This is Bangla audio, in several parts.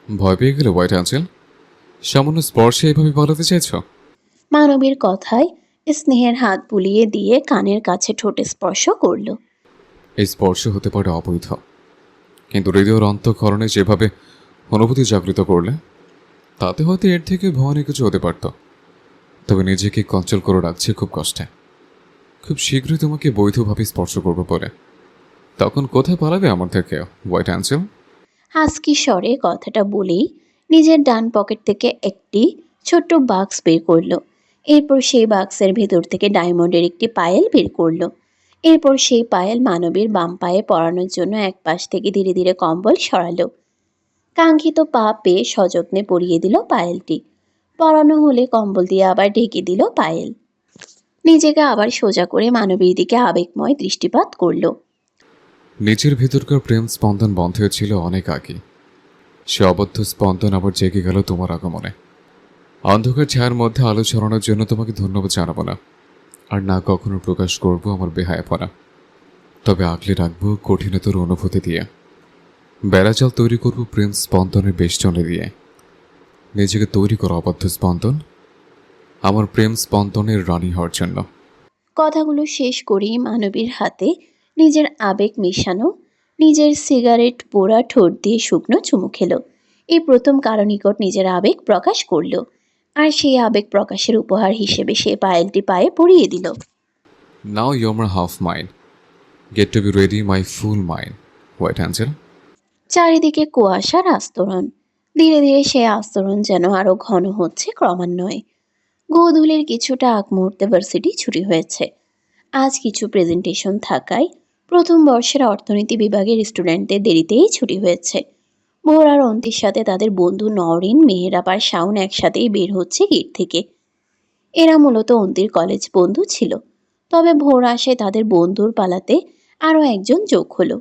ভয় পেয়ে গেলে হোয়াইট অ্যাঞ্জেল? সামান্য স্পর্শে এভাবে পালাতে চাইছ? মানবীর কথায় স্নেহের হাত বুলিয়ে দিয়ে কানের কাছে ঠোঁটে স্পর্শ করল। এই স্পর্শ হতে পারে অবৈধ, কিন্তু হৃদয়ের অন্তঃকরণে যেভাবে অনুভূতি জাগৃত করলে, তাতে হয়তো এর থেকে ভয়ানক কিছু হতে পারত। তবে নিজেকে কন্ট্রোল করে রাখছে খুব কষ্টে। খুব শীঘ্রই তোমাকে বৈধভাবে স্পর্শ করবো বলে। তখন কোথায় পালাবে আমার থেকে হোয়াইট অ্যাঞ্জেল? হাসকি স্বরে কথাটা বলেই নিজের ডান পকেট থেকে একটি ছোট্ট বাক্স বের করলো। এরপর সেই বাক্সের ভেতর থেকে ডায়মন্ডের একটি পায়েল বের করলো। এরপর সেই পায়েল মানবীর বাম পায়ে পরানোর জন্য এক পাশ থেকে ধীরে ধীরে কম্বল সরালো। কাঙ্ক্ষিত পা পেয়ে সযত্নে পরিয়ে দিল পায়েলটি। পরানো হলে কম্বল দিয়ে আবার ঢেকে দিল পায়েল। নিজেকে আবার সোজা করে মানবীর দিকে আবেগময় দৃষ্টিপাত করলো। নিজের ভেতরকার প্রেম স্পন্দন বন্ধ হয়েছিল অনেক আগে। সে অবদ্ধ স্পন্দন আবার জেগে গেল তোমার আগমনে। অন্ধকার ছায়ার মধ্যে আলো ছড়ানোর জন্য তোমাকে ধন্যবাদ জানাবো না, আর না কখনো প্রকাশ করব আমার বেহায়াপনা। তবে আগলে রাখবো কঠিনতর অনুভূতি দিয়ে। বেড়াজাল তৈরি করব প্রেম স্পন্দনের বেষ্টনে দিয়ে। নিজেকে তৈরি করো অবদ্ধ স্পন্দন, আমার প্রেম স্পন্দনের রানী হওয়ার জন্য। কথাগুলো শেষ করেই মানবীর হাতে নিজের আবেগ মেশানো নিজের সিগারেট পোড়া ঠোঁট দিয়ে শুকনো চুমু খেলো। এই প্রথম কারো নিকট নিজের আবেগ প্রকাশ করলো। আর সেই আবেগ প্রকাশের উপহার হিসেবে সে পায়েলটি পায়ে পরিয়ে দিল। নাও ইউ আমার half mind, get to be ready my full mind white angel. চারিদিকে কুয়াশার আস্তরণ। ধীরে ধীরে সে আস্তরণ যেন আরো ঘন হচ্ছে ক্রমান্বয়ে। গোধূলির কিছুটা আগ মুহূর্তে ভার্সিটি ছুটি হয়েছে। আজ কিছু প্রেজেন্টেশন থাকায় প্রথম বর্ষের অর্থনীতি বিভাগের স্টুডেন্টদের দেরিতেই ছুটি হয়েছে। ভোর আর অন্তির সাথে তাদের বন্ধু নওরিন, মেহেরাব আর শাওন একসাথেই বের হচ্ছে গেট থেকে। এরা মূলত অন্তির কলেজ বন্ধু ছিল। তবে ভোর আসে তাদের বন্ধুর পালাতে আরও একজন যোগ হলো।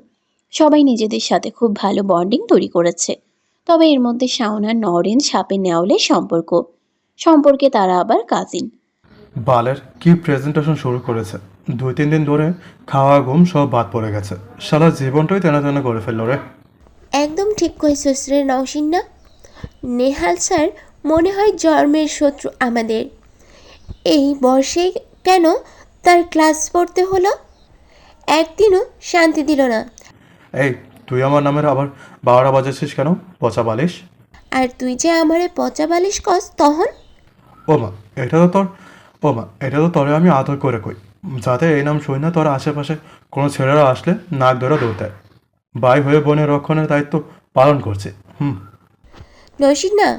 সবাই নিজেদের সাথে খুব ভালো বন্ডিং তৈরি করেছে। তবে এর মধ্যে শাওন আর নওরিন সাপে নেওলে সম্পর্কে তারা আবার কাজিন। বালের কি প্রেজেন্টেশন শুরু করেছে! 2-3 দিন ধরে খাওয়া ঘুম সব বাদ পড়ে গেছে। শালা জীবনটাই তেনা তেনা করে ফেললো রে। একদম ঠিক কইছস রে নওশিনা। নেহাল স্যার মনে হয় জন্মের শত্রু আমাদের। এই বর্ষে কেন তার ক্লাস পড়তে হলো? একদিনও শান্তি দিল না। এই, তুই আমার নামের আবার 12টা বাজাচ্ছিস কেন, পচা বালিশ? আর তুই যে আমারে পচা বালিশ কস তখন। ও মা, এটা তো তোরে আমি আদর করে কই, যাতে এই নাম শুই না তোর আশেপাশে কোনো ছেলেরা আসলে নাক ধরে দৌড় দেয়। ভাই হয়ে বোনের রক্ষণের দায়িত্ব পালন করছে। নওশিনা,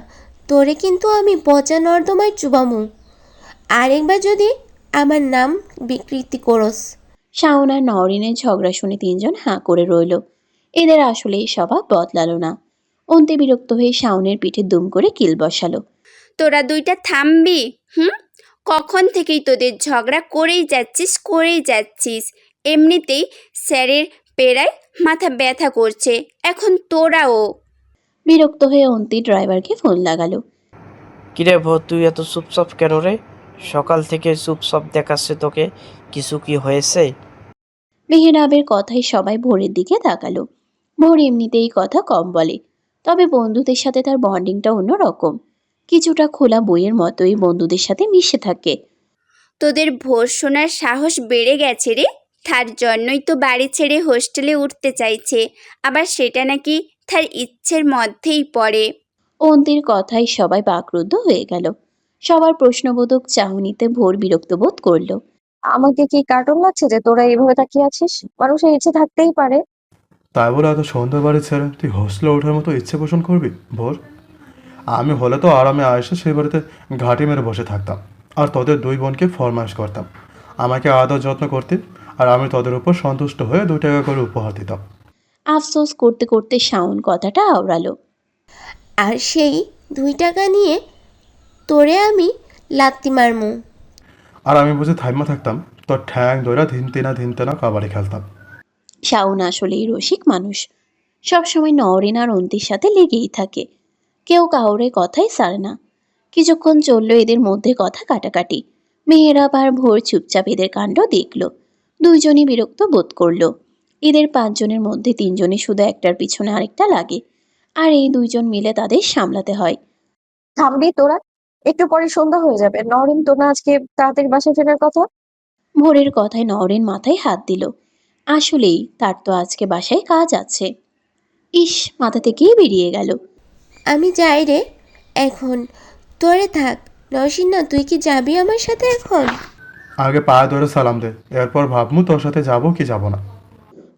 তোরে কিন্তু আমি পচা নর্দমায় চুবামু আরেকবার যদি আমার নাম বিকৃতি করস। শাওন আর নওরিনের ঝগড়া শুনে তিনজন হাঁ করে রইল। এদের আসলেই স্বভাব বদলালো না। অন্তে বিরক্ত হয়ে শাওনের পিঠে দুম করে কিল বসালো। তোরা দুইটা থামবি? কখন থেকেই তোদের ঝগড়া করেই যাচ্ছিস। এমনিতেই স্যারের পেরায় মাথা ব্যথা করছে, এখন তোরাও। বিরক্ত হয়ে অন্তি ড্রাইভারকে ফোন লাগালো। কিরে ভোর, তুই এত চুপচাপ কেন রে? সকাল থেকে চুপচাপ দেখাচ্ছে তোকে, কিছু কি হয়েছে? মেহেরাবের কথায় সবাই ভোরের দিকে তাকালো। ভোর এমনিতেই কথা কম বলে, তবে বন্ধুদের সাথে তার বন্ডিংটা অন্যরকম। কিছুটা খোলা বইয়ের মতোই বন্ধুদের সাথে মিশে থাকে। তোদের ভোর শোনার সাহস বেড়ে গেছে রে, তার জন্যই তো বাড়ি ছেড়ে হোস্টেলে উঠতে চাইছে। আবার সেটা নাকি তার ইচ্ছের মধ্যেই পড়ে। অন্তির কথায় সবাই বাকরুদ্ধ হয়ে গেল। সবার প্রশ্নবোধক চাহনিতে ভোর বিরক্ত বোধ করলো। আমাকে কি কার্টুন লাগছে যে তোরা এইভাবে তাকিয়ে আছিস? মানুষের ইচ্ছে থাকতেই পারে। তাই বলে এত সন্ধ্যা বাড়ি ছেড়ে তুই হোস্টেলে ওঠার মতো ইচ্ছে পোষণ করবি ভোর? আমি হলে তো আরামে আয়েসে সেই বাড়িতে ঘাঁটি মেরে বসে থাকতাম, আর তোদের দুই বোনকে ফরমাইশ করতাম আমাকে আদর যত্ন করতে, আর আমি তোদের উপর সন্তুষ্ট হয়ে 2 টাকা করে উপহার দিতাম। আফসোস করতে করতে শাওন কথাটা আওড়ালো। আর সেই 2 টাকা নিয়ে তোরে আমি লাত্তি মারমু। আর আমি বুঝে থাইমা থাকতাম, তোর ঠ্যাং দইরা ধিনতেনা কাবাডি খেলতাম। শাওন আসলেই রসিক মানুষ। সবসময় নওরিন আর অন্তির সাথে লেগেই থাকে। কেউ কাউরে কথাই সারে না। কিছুক্ষণ চললো এদের মধ্যে কথা কাটাকাটি। মেয়েরা আর ভোর চুপচাপ এদের কাণ্ড দেখল। দুইজনই বিরক্ত বোধ করলো। এদের 5 জনের মধ্যে 3 জনই শুধু একটার পিছনে আরেকটা লাগে, আর এই 2 জন মিলে তাদের সামলাতে হয়। থামবি তোরা? একটু পরে সন্ধ্যা হয়ে যাবে। নরিন, তোর না আজকে তাড়াতাড়ি বাসায় ফেরার কথা? ভোরের কথায় নওরেন মাথায় হাত দিল। আসলেই তার তো আজকে বাসায় কাজ আছে। ইস, মাথা থেকেই বেরিয়ে গেল। আমি যাই রে এখন, তোরে থাক। নওশিনা, তুই কি যাবি আমার সাথে এখন? আগে পায়ে ধরে সালাম দে, এরপর ভাবমু তোর সাথে যাবো কি যাবো না।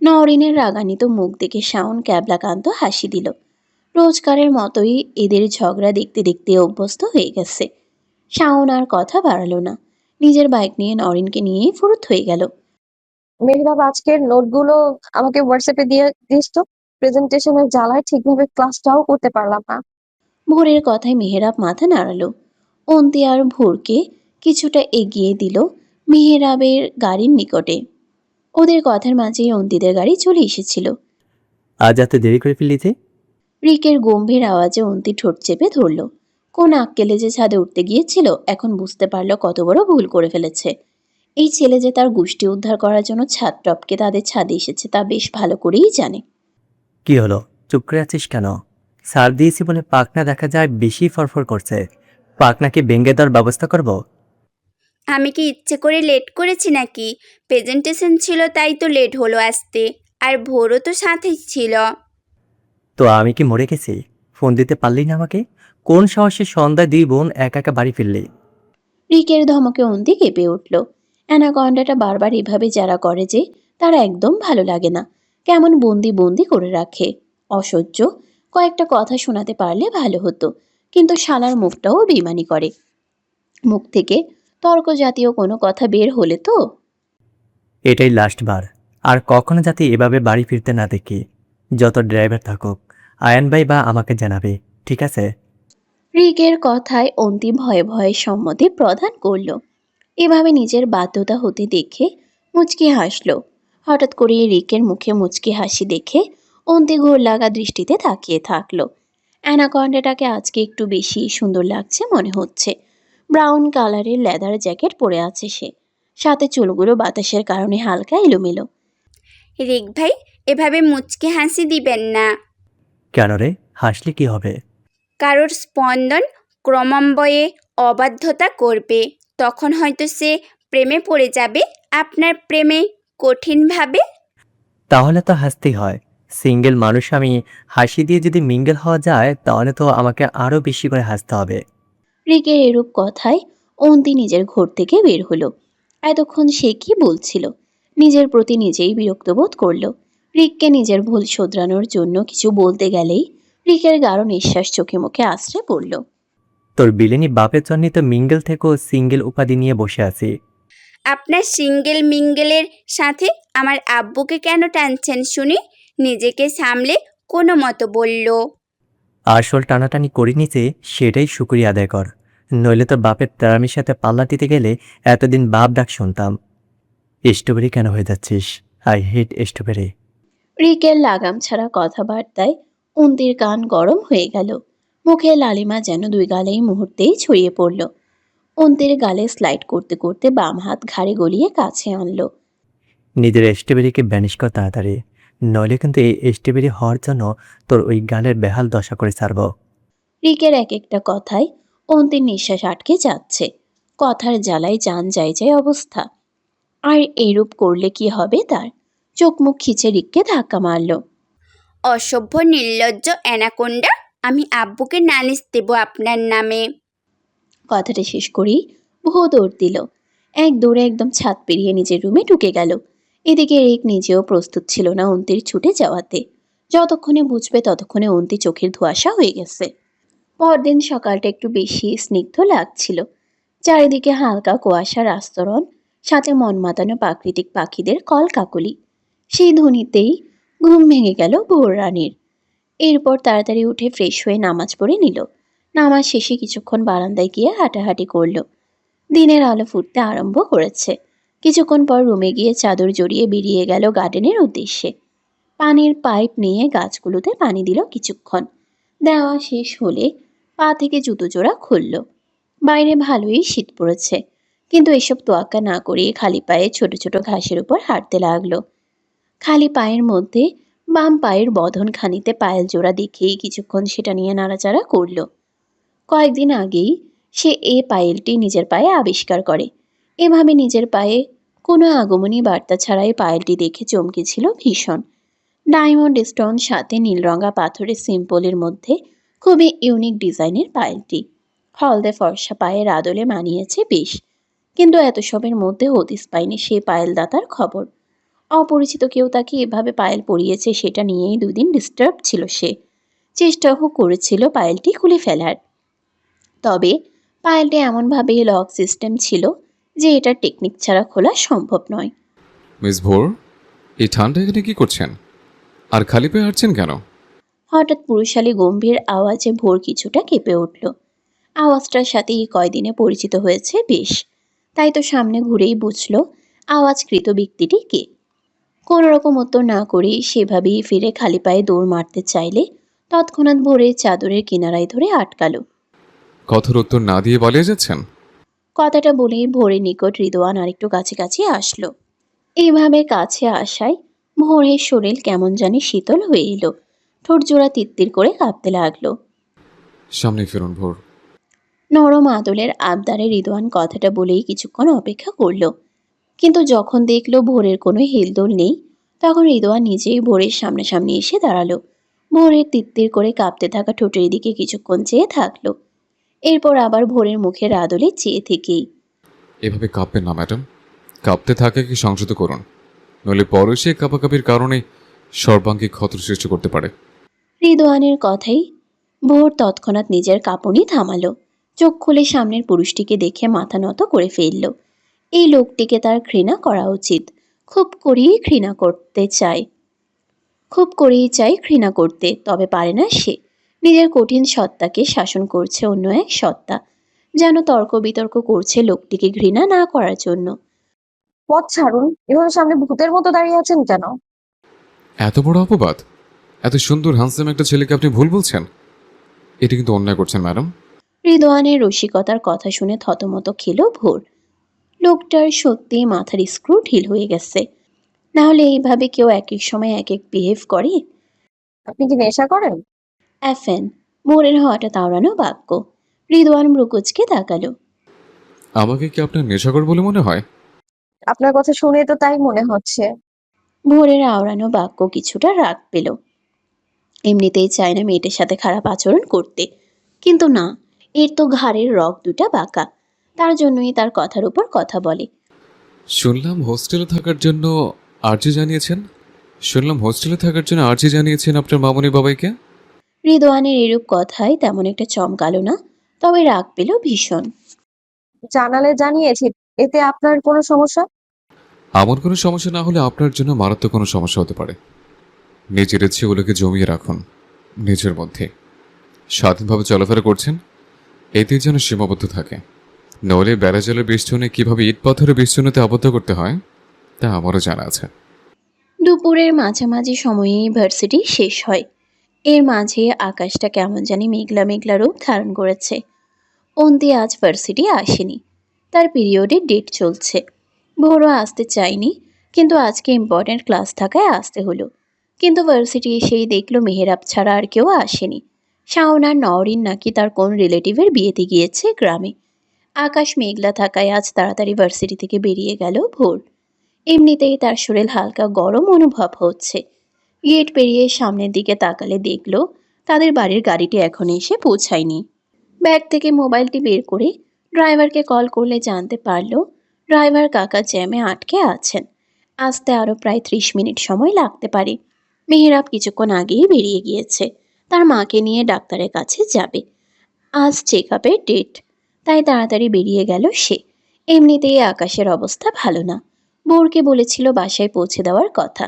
নওরিনের রাগান্বিত মুখ দেখে শাওন ক্যাবলাকান্ত হাসি দিল। রোজকারের মতোই এদের ঝগড়া দেখতে দেখতে অভ্যস্ত হয়ে গেছে। শাওন আর কথা বাড়ালো না, নিজের বাইক নিয়ে নওরিনকে নিয়েই ফুরুত হয়ে গেল। মেহরাব, আজকের নোটগুলো আমাকে হোয়াটসঅ্যাপে দিয়ে দিস তো। প্রেজেন্টেশনের জ্বালায় ঠিকভাবে ক্লাসটাও করতে পারলাম না। ভোরের কথায় মেহেরাব মাথা নাড়ালো। অন্তি আর ভোরকে কিছুটা এগিয়ে দিল মেহেরাবের গাড়ির নিকটে। ওদের কথার মাঝেই অন্তিদের গাড়ি চলে এসেছিল। আজ এত দেরি করে ফেললি যে? রিকের গম্ভীর আওয়াজে অন্তি ঠোঁট চেপে ধরল। কোন আক্কেলে যে ছাদে উঠতে গিয়েছিল, এখন বুঝতে পারল কত বড় ভুল করে ফেলেছে। এই ছেলে যে তার গোষ্ঠী উদ্ধার করার জন্য ছাদ টপকে তাদের ছাদে এসেছে তা বেশ ভালো করেই জানে। কি হলো, চুপ করে আছিস কেন? সার দিয়েছি বলে পাখনা দেখা যায় বেশি ফরফর করছে। পাখনাকে ভেঙে দেওয়ার ব্যবস্থা করব? আমি কি ইচ্ছে করে লেট করেছি নাকি? প্রেজেন্টেশন ছিল তাই তো লেট হলো আসতে। আর ভোরও তো সাথেই ছিল। তো আমি কি মরে গেছি? ফোন দিতে পারলি না আমাকে? কোন সাহসে সন্ধ্যায় 2 বোন একা একা বাড়ি ফিরলি? রিকের ধমকে অন্তি কেঁপে উঠল। অ্যানাকন্ডাটা বারবার এভাবে যারা করে যে, তারা একদম ভালো লাগে না। কেমন বন্দি বন্দি করে রাখে, অসহ্য। কয়েকটা কথা শোনাতে পারলে ভালো হতো, কিন্তু শালার মুখটাও বেইমানি করে। মুখ থেকে তর্ক জাতীয় কোনো কথা বের হলে তো। এটাই লাস্ট বার। আর কখনো যাতে এভাবে বাড়ি ফিরতে না দেখি। যত ড্রাইভার থাকুক, আয়ান ভাই বা আমাকে জানাবে, ঠিক আছে? রিকের কথায় অন্তি ভয়ে ভয়ে সম্মতি প্রদান করল। এভাবে নিজের বাধ্যতা হতে দেখে মুচকি হাসল। হঠাৎ করে রিকের মুখে মুচকি হাসি দেখে অন্তি ঘোর লাগা দৃষ্টিতে তাকিয়ে থাকলো। অ্যানাকন্ডাটাকে আজকে একটু বেশি সুন্দর লাগছে মনে হচ্ছে। ব্রাউন কালারের লেদার জ্যাকেট পরে আছে সে, সাথে চুলগুলো বাতাসের কারণে হালকা এলোমেলো। রিক ভাই, এভাবে মুচকে হাসি দিবেন না। কেন রে, হাসলে কি হবে? কারোর স্পন্দন ক্রমান্বয়ে অবাধ্যতা করবে, তখন হয়তো সে প্রেমে পড়ে যাবে আপনার প্রেমে কঠিনভাবে। তাহলে তো হাসতেই হয়। সিঙ্গেল মানুষ আমি, হাসি দিয়ে যদি মিঙ্গেল হওয়া যায় তাহলে তো আমাকে আরো বেশি করে হাসতে হবে। রিকের এরূপ কথায় অন্তি নিজের ঘর থেকে বের হলো। এতক্ষণ সে কি বলছিল, নিজের প্রতি নিজেই বিরক্ত বোধ করল। রিককে নিজের ভুল শোধরানোর জন্য কিছু বলতে গেলেই রিকের গাঢ় নিঃশ্বাস চোখে মুখে আশ্রে পড়ল। তোর বিলেনি বাপের জন্যই তো মিঙ্গেল থেকেও সিঙ্গেল উপাধি নিয়ে বসে আছি। আপনার সিঙ্গেল মিঙ্গেলের সাথে আমার আব্বুকে কেন টানছেন শুনি? নিজেকে সামলে কোনো মতো বলল। আসল টানাটানি করে নিচে সেটাই শুকরিয়া আদায় কর। নইলে তোর বাপের তেরামির সাথে পাল্লা দিতে গেলে এতদিন বাপ ডাক শুনতাম। স্ট্রবেরি কেন হয়ে যাচ্ছিস? I hate strawberry. রিকের লাগাম ছাড়া কথাবার্তায় অন্তির কান গরম হয়ে গেল। মুখে লালিমা যেন দুই গালেই মুহূর্তেই ছড়িয়ে পড়ল। অন্তির গালে স্লাইড করতে করতে বাম হাত ঘাড়ে গলিয়ে কাছে আনলো। নিজের স্ট্রবেরিকে ব্যানিশ কর তাড়াতাড়ি, নইলে কিন্তু এই স্ট্রবেরি হওয়ার জন্য তোর ওই গালের বেহাল দশা করে ছাড়ব। রিকের এক একটা কথায় অন্তির নিঃশ্বাস আটকে যাচ্ছে। কথার জ্বালায় জান যায় যায় অবস্থা। আর এইরূপ করলে কি হবে তার? চোখ মুখ খিচে রিককে ধাক্কা মারল। অসভ্য নির্লজ্জ অ্যানাকোন্ডা, আমি আব্বুকে নালিশ দেব আপনার নামে। কথাটা শেষ করেই ভো দৌড় দিল। এক দৌড়ে একদম ছাদ পেরিয়ে নিজের রুমে ঢুকে গেল। এদিকে রিক নিজেও প্রস্তুত ছিল না অন্তির ছুটে যাওয়াতে। যতক্ষণে বুঝবে ততক্ষণে অন্তি চোখের ধোঁয়াশা হয়ে গেছে। পরদিন সকালটা একটু বেশি স্নিগ্ধ লাগছিল। চারিদিকে হালকা কুয়াশার আস্তরণ, সাথে মন মাতানো প্রাকৃতিক পাখিদের কলকাকলি। সেই ধ্বনিতেই ঘুম ভেঙে গেল ভোর রানীর। এরপর তাড়াতাড়ি উঠে ফ্রেশ হয়ে নামাজ পড়ে নিল। নামাজ শেষে কিছুক্ষণ বারান্দায় গিয়ে হাঁটাহাঁটি করল। দিনের আলো ফুটতে আরম্ভ করেছে। কিছুক্ষণ পর রুমে গিয়ে চাদর জড়িয়ে বেরিয়ে গেল গার্ডেনের উদ্দেশ্যে। পানির পাইপ নিয়ে গাছগুলোতে পানি দিল কিছুক্ষণ। দেওয়া শেষ হলে পা থেকে জুতো জোড়া খুলল। বাইরে ভালোই শীত পড়েছে। কিন্তু এসব তোয়াক্কা না করে খালি পায়ে ছোট ছোট ঘাসের উপর হাঁটতে লাগলো। খালি পায়ের মধ্যে বাম পায়ের বধন খানিতে পায়েল জোড়া দেখেই কিছুক্ষণ সেটা নিয়ে নাড়াচাড়া করলো। কয়েকদিন আগেই সে এ পায়েলটি নিজের পায়ে আবিষ্কার করে। এভাবে নিজের পায়ে কোনো আগমনী বার্তা ছাড়াই পায়েলটি দেখে চমকেছিল ভীষণ। ডায়মন্ড স্টোন সাথে নীলরঙা পাথরের সিম্পলের মধ্যে খুবই ইউনিক ডিজাইনের পায়েলটি হলদে ফর্সা পায়ের আদলে মানিয়েছে বেশ। কিন্তু এত সবের মধ্যে হদিস পায়নি সে পায়েল দাতার খবর। অপরিচিত কেউ তাকে এভাবে পায়েল পরিয়েছে সেটা নিয়েই 2 দিন ডিস্টার্ব ছিল সে। চেষ্টাও করেছিল পায়েলটি খুলে ফেলার, তবে পায়েলটি এমনভাবে লক সিস্টেম ছিল যে এটা টেকনিক ছাড়া খোলা সম্ভব নয়। মিস ভোর, এই ঠান্ডা এখানে কি করছেন আর খালি পায়ে হাঁটছেন কেন? হঠাৎ পুরুষালী গম্ভীর আওয়াজে ভোর কিছুটা কেঁপে উঠল। আওয়াজটার সাথে এই কয়দিনে পরিচিত হয়েছে বেশ, তাই তো সামনে ঘুরেই বুঝল আওয়াজকৃত ব্যক্তিটি কে। কোনো রকম উত্তর না করেই সেভাবেই ফিরে খালি পায়ে দৌড় মারতে চাইলে তৎক্ষণাৎ ভোরের চাদরের কিনারায় ধরে আটকালো। কথার উত্তর না দিয়ে পালিয়ে যাচ্ছেন? কথাটা বলেই ভোরের নিকট রিদওয়ান আরেকটু কাছাকাছি আসলো। এইভাবে কাছে আসায় ভোরের শরীর কেমন জানি শীতল হয়ে এলো, ঠোঁট জোড়া তিত্তির করে কাঁপতে লাগলো। সামনে ফিরুন ভোর। নরম আদলের আবদারে রিদওয়ান কথাটা বলেই কিছুক্ষণ অপেক্ষা করলো, কিন্তু যখন দেখলো ভোরের কোনো হেলদোল নেই তখন রিদওয়ান নিজেই ভোরের সামনাসামনি এসে দাঁড়ালো। ভোরের তিত্তির করে কাঁপতে থাকা ঠোঁটের দিকে কিছুক্ষণ চেয়ে থাকলো, এরপর আবার ভোরের মুখের আদলে চেয়ে থেকেই এভাবে কাঁপবেন না ম্যাডাম, কাঁপতে থাকে কি সংযত করুন, নইলে পরে সে কাঁপাকাঁপির কারণে সর্বাঙ্গীন ক্ষত সৃষ্টি করতে পারে। রিদওয়ানের কথাই ভোর তৎক্ষণাৎ নিজের কাঁপুনি থামালো। চোখ খুলে সামনের পুরুষটিকে দেখে মাথা নত করে ফেলল। এই লোকটিকে তার ঘৃণা করা উচিত। খুব করেই ঘৃণা করতে, তবে পারে না সে। নিজের কঠিন সত্তাকে শাসন করছে অন্য এক সত্তা, যেন তর্ক বিতর্ক করছে লোকটিকে ঘৃণা না করার জন্য। পথ ছাড়ুন, এভাবে সামনে ভূতের মতো দাঁড়িয়ে আছেন কেন? এত বড় অপবাদ! এত সুন্দর হ্যান্ডসাম একটা ছেলেকে আপনি ভুল বলছেন? এটা কিন্তু অন্যায় করছেন ম্যাডাম। রিদওয়ানের রসিকতার কথা শুনে থতমত খেল ভোর। লোকটার সত্যি মাথার স্ক্রু ঢিল হয়ে গেছে, না হলে এইভাবে কেউ এক এক সময় এক এক বিহেভ করে? আপনি কি নেশা করেন? অ্যাফেন, ভোরের হঠাৎ আওড়ানো বাক্য। রিদওয়ান ভ্রুকুচকে তাকালো। আমাকে কি আপনার নেশাকর বলে মনে হয়? আপনার কথা শুনে তো তাই মনে হচ্ছে। ভোরের আওড়ানো বাক্য কিছুটা রাগ পেল। এমনিতেই চায় না মেয়েটার সাথে খারাপ আচরণ করতে, কিন্তু না, এর তো ঘাড়ের রগ দুটা বাঁকা, তার জন্যই তার কথার উপর কথা বলে। শুনলাম হোস্টেলে থাকার জন্য আর্জি জানিয়েছেন আপনার মামুনি বাবাইকে। রিদওয়ানের এরূপ কথায় তেমন একটা চমকালো না, তবে রাগ পেল ভীষণ। জানালে জানিয়েছি, এতে আপনার কোনো সমস্যা? আমার কোনো সমস্যা না হলে আপনার জন্য মারাত্মক কোনো সমস্যা হতে পারে। নিজের ইচ্ছেগুলোকে জমিয়ে রাখুন নিজের মধ্যে। স্বাধীনভাবে চলাফেরা করছেন, এতে যেন সীমাবদ্ধ থাকে, নইলে বেড়া জলের বেষ্টনে কিভাবে ইট পাথরের বেষ্টনীতে আবদ্ধ করতে হয় তা আমারও জানা আছে। দুপুরের মাঝামাঝি সময়েই ভার্সিটি শেষ হয়। এর মাঝে আকাশটা কেমন জানি মেঘলা মেঘলা রূপ ধারণ করেছে। অন্তি আজ ভার্সিটি আসেনি, তার পিরিয়ডের ডেট চলছে। ভোরও আসতে চায়নি, কিন্তু আজকে ইম্পর্ট্যান্ট ক্লাস থাকায় আসতে হলো। কিন্তু ভার্সিটি এসেই দেখলো মেহেরাব ছাড়া আর কেউ আসেনি। শাওন আর নওরিন নাকি তার কোন রিলেটিভের বিয়েতে গিয়েছে গ্রামে। আকাশ মেঘলা থাকায় আজ তাড়াতাড়ি ভার্সিটি থেকে বেরিয়ে গেল ভোর। এমনিতেই তার শরীর হালকা গরম অনুভব হচ্ছে। গেট পেরিয়ে সামনের দিকে তাকালে দেখল তাদের বাড়ির গাড়িটি এখনো এসে পৌঁছায়নি। ব্যাগ থেকে মোবাইলটি বের করে ড্রাইভারকে কল করলে জানতে পারল ড্রাইভার কাকা জ্যামে আটকে আছেন। আসতে আরও প্রায় 30 মিনিট সময় লাগতে পারে। মেহেরাব কিছুক্ষণ আগেই বেরিয়ে গিয়েছে, তার মাকে নিয়ে ডাক্তারের কাছে যাবে। আজ চেক আপের ডেট, তাই তাড়াতাড়ি বেরিয়ে গেল সে। এমনিতেই আকাশের অবস্থা ভালো না। ভোরকে বলেছিল বাসায় পৌঁছে দেওয়ার কথা,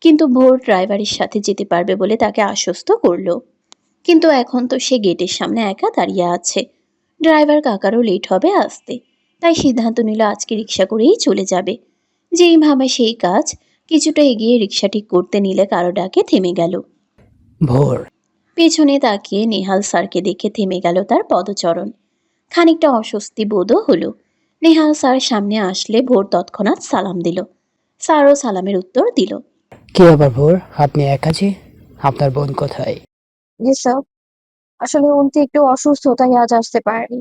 কিন্তু ভোর ড্রাইভারের সাথে যেতে পারবে বলে তাকে আশ্বস্ত করলো। কিন্তু এখন তো সে গেটের সামনে একা দাঁড়িয়ে আছে। ড্রাইভার কাকারও লেট হবে আসতে, তাই সিদ্ধান্ত নিল আজকে রিক্সা করেই চলে যাবে। যেই ভাবে সেই কাজ, কিছুটা এগিয়ে রিক্সা ঠিক করতে নিলে কারো ডাকে থেমে গেল। ভোর। পেছনে তাকিয়ে নেহাল স্যারকে দেখে থেমে গেল তার পদচরণ। খানিকটা অস্বস্তি বোধও হলো। নেহাল স্যার সামনে আসলে ভোর তৎক্ষণাৎ সালাম দিল। স্যারও সালামের উত্তর দিল। কি আবার ভোর, আপনি একা যে? আপনার বোন কোথায়? জি স্যার, আসলে উনি একটু অসুস্থ, তাই আজ আসতে পারেনি।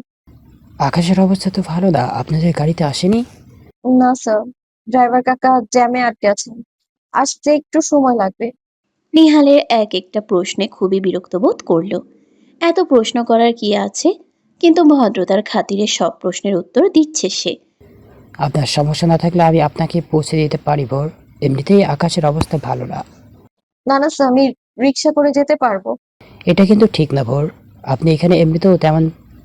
আকাশের অবস্থা তো ভালো না, আপনাদের গাড়িতে আসেনি? না স্যার, ড্রাইভার কাকা জ্যামে আটকে আছেন, আসতে একটু সময় লাগবে। নিহালের এক একটা প্রশ্নে খুবই বিরক্ত বোধ করল। এত প্রশ্ন করার কি আছে, কিন্তু ভদ্রতার খাতিরে সব প্রশ্নের উত্তর দিচ্ছে সে। আপনার সমস্যা না থাকলে আমি আপনাকে পৌঁছে দিতে পারি ভোর। এমনিতেই আকাশের অবস্থা ভালো না। না না স্যার, আমি রিক্সা করে যেতে পারবো। এটা কিন্তু ঠিক না ভোর, আপনি এখানে এমনিতেও তেমন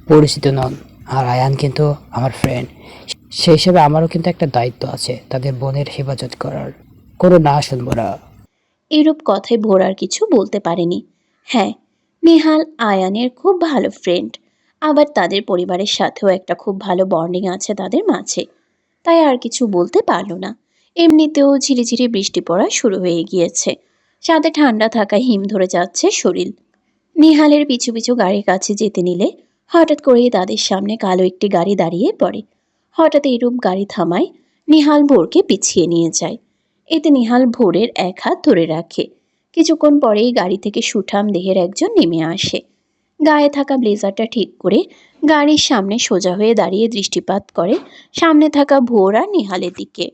পরিচিত নন। আর আয়ান কিন্তু আমার ফ্রেন্ড, সেই হিসেবে আমারও কিন্তু একটা দায়িত্ব আছে তাদের বোনের হেফাজত করার। কোনো না শুনবো না। এরূপ কথায় ভোর আর কিছু বলতে পারেনি। হ্যাঁ, নেহাল আয়ানের খুব ভালো ফ্রেন্ড, আবার তাদের পরিবারের সাথেও একটা খুব ভালো বন্ডিং আছে তাদের মাঝে। তাই আর কিছু বলতে পারল না। এমনিতেও ঝিরিঝিরি বৃষ্টি পড়া শুরু হয়ে গিয়েছে, সাথে ঠান্ডা থাকায় হিম ধরে যাচ্ছে শরীর। নিহালের পিছু পিছু গাড়ির কাছে যেতে নিলে হঠাৎ করেই তাদের সামনে কালো একটি গাড়ি দাঁড়িয়ে পড়ে। হঠাৎ এরূপ গাড়ি থামায় নিহাল ভোরকে পিছিয়ে নিয়ে যায়। এতে নিহাল ভোরের এক হাত ধরে রাখে। কিছুক্ষণ পরেই গাড়ি থেকে সুঠাম দেহের একজন নেমে আসে। গায়ে থাকা ব্লেজারটা ঠিক করে গাড়ির সামনে সোজা হয়ে দাঁড়িয়ে দৃষ্টিপাত করে সামনে থাকা ভোর আর নিহালের দিকে।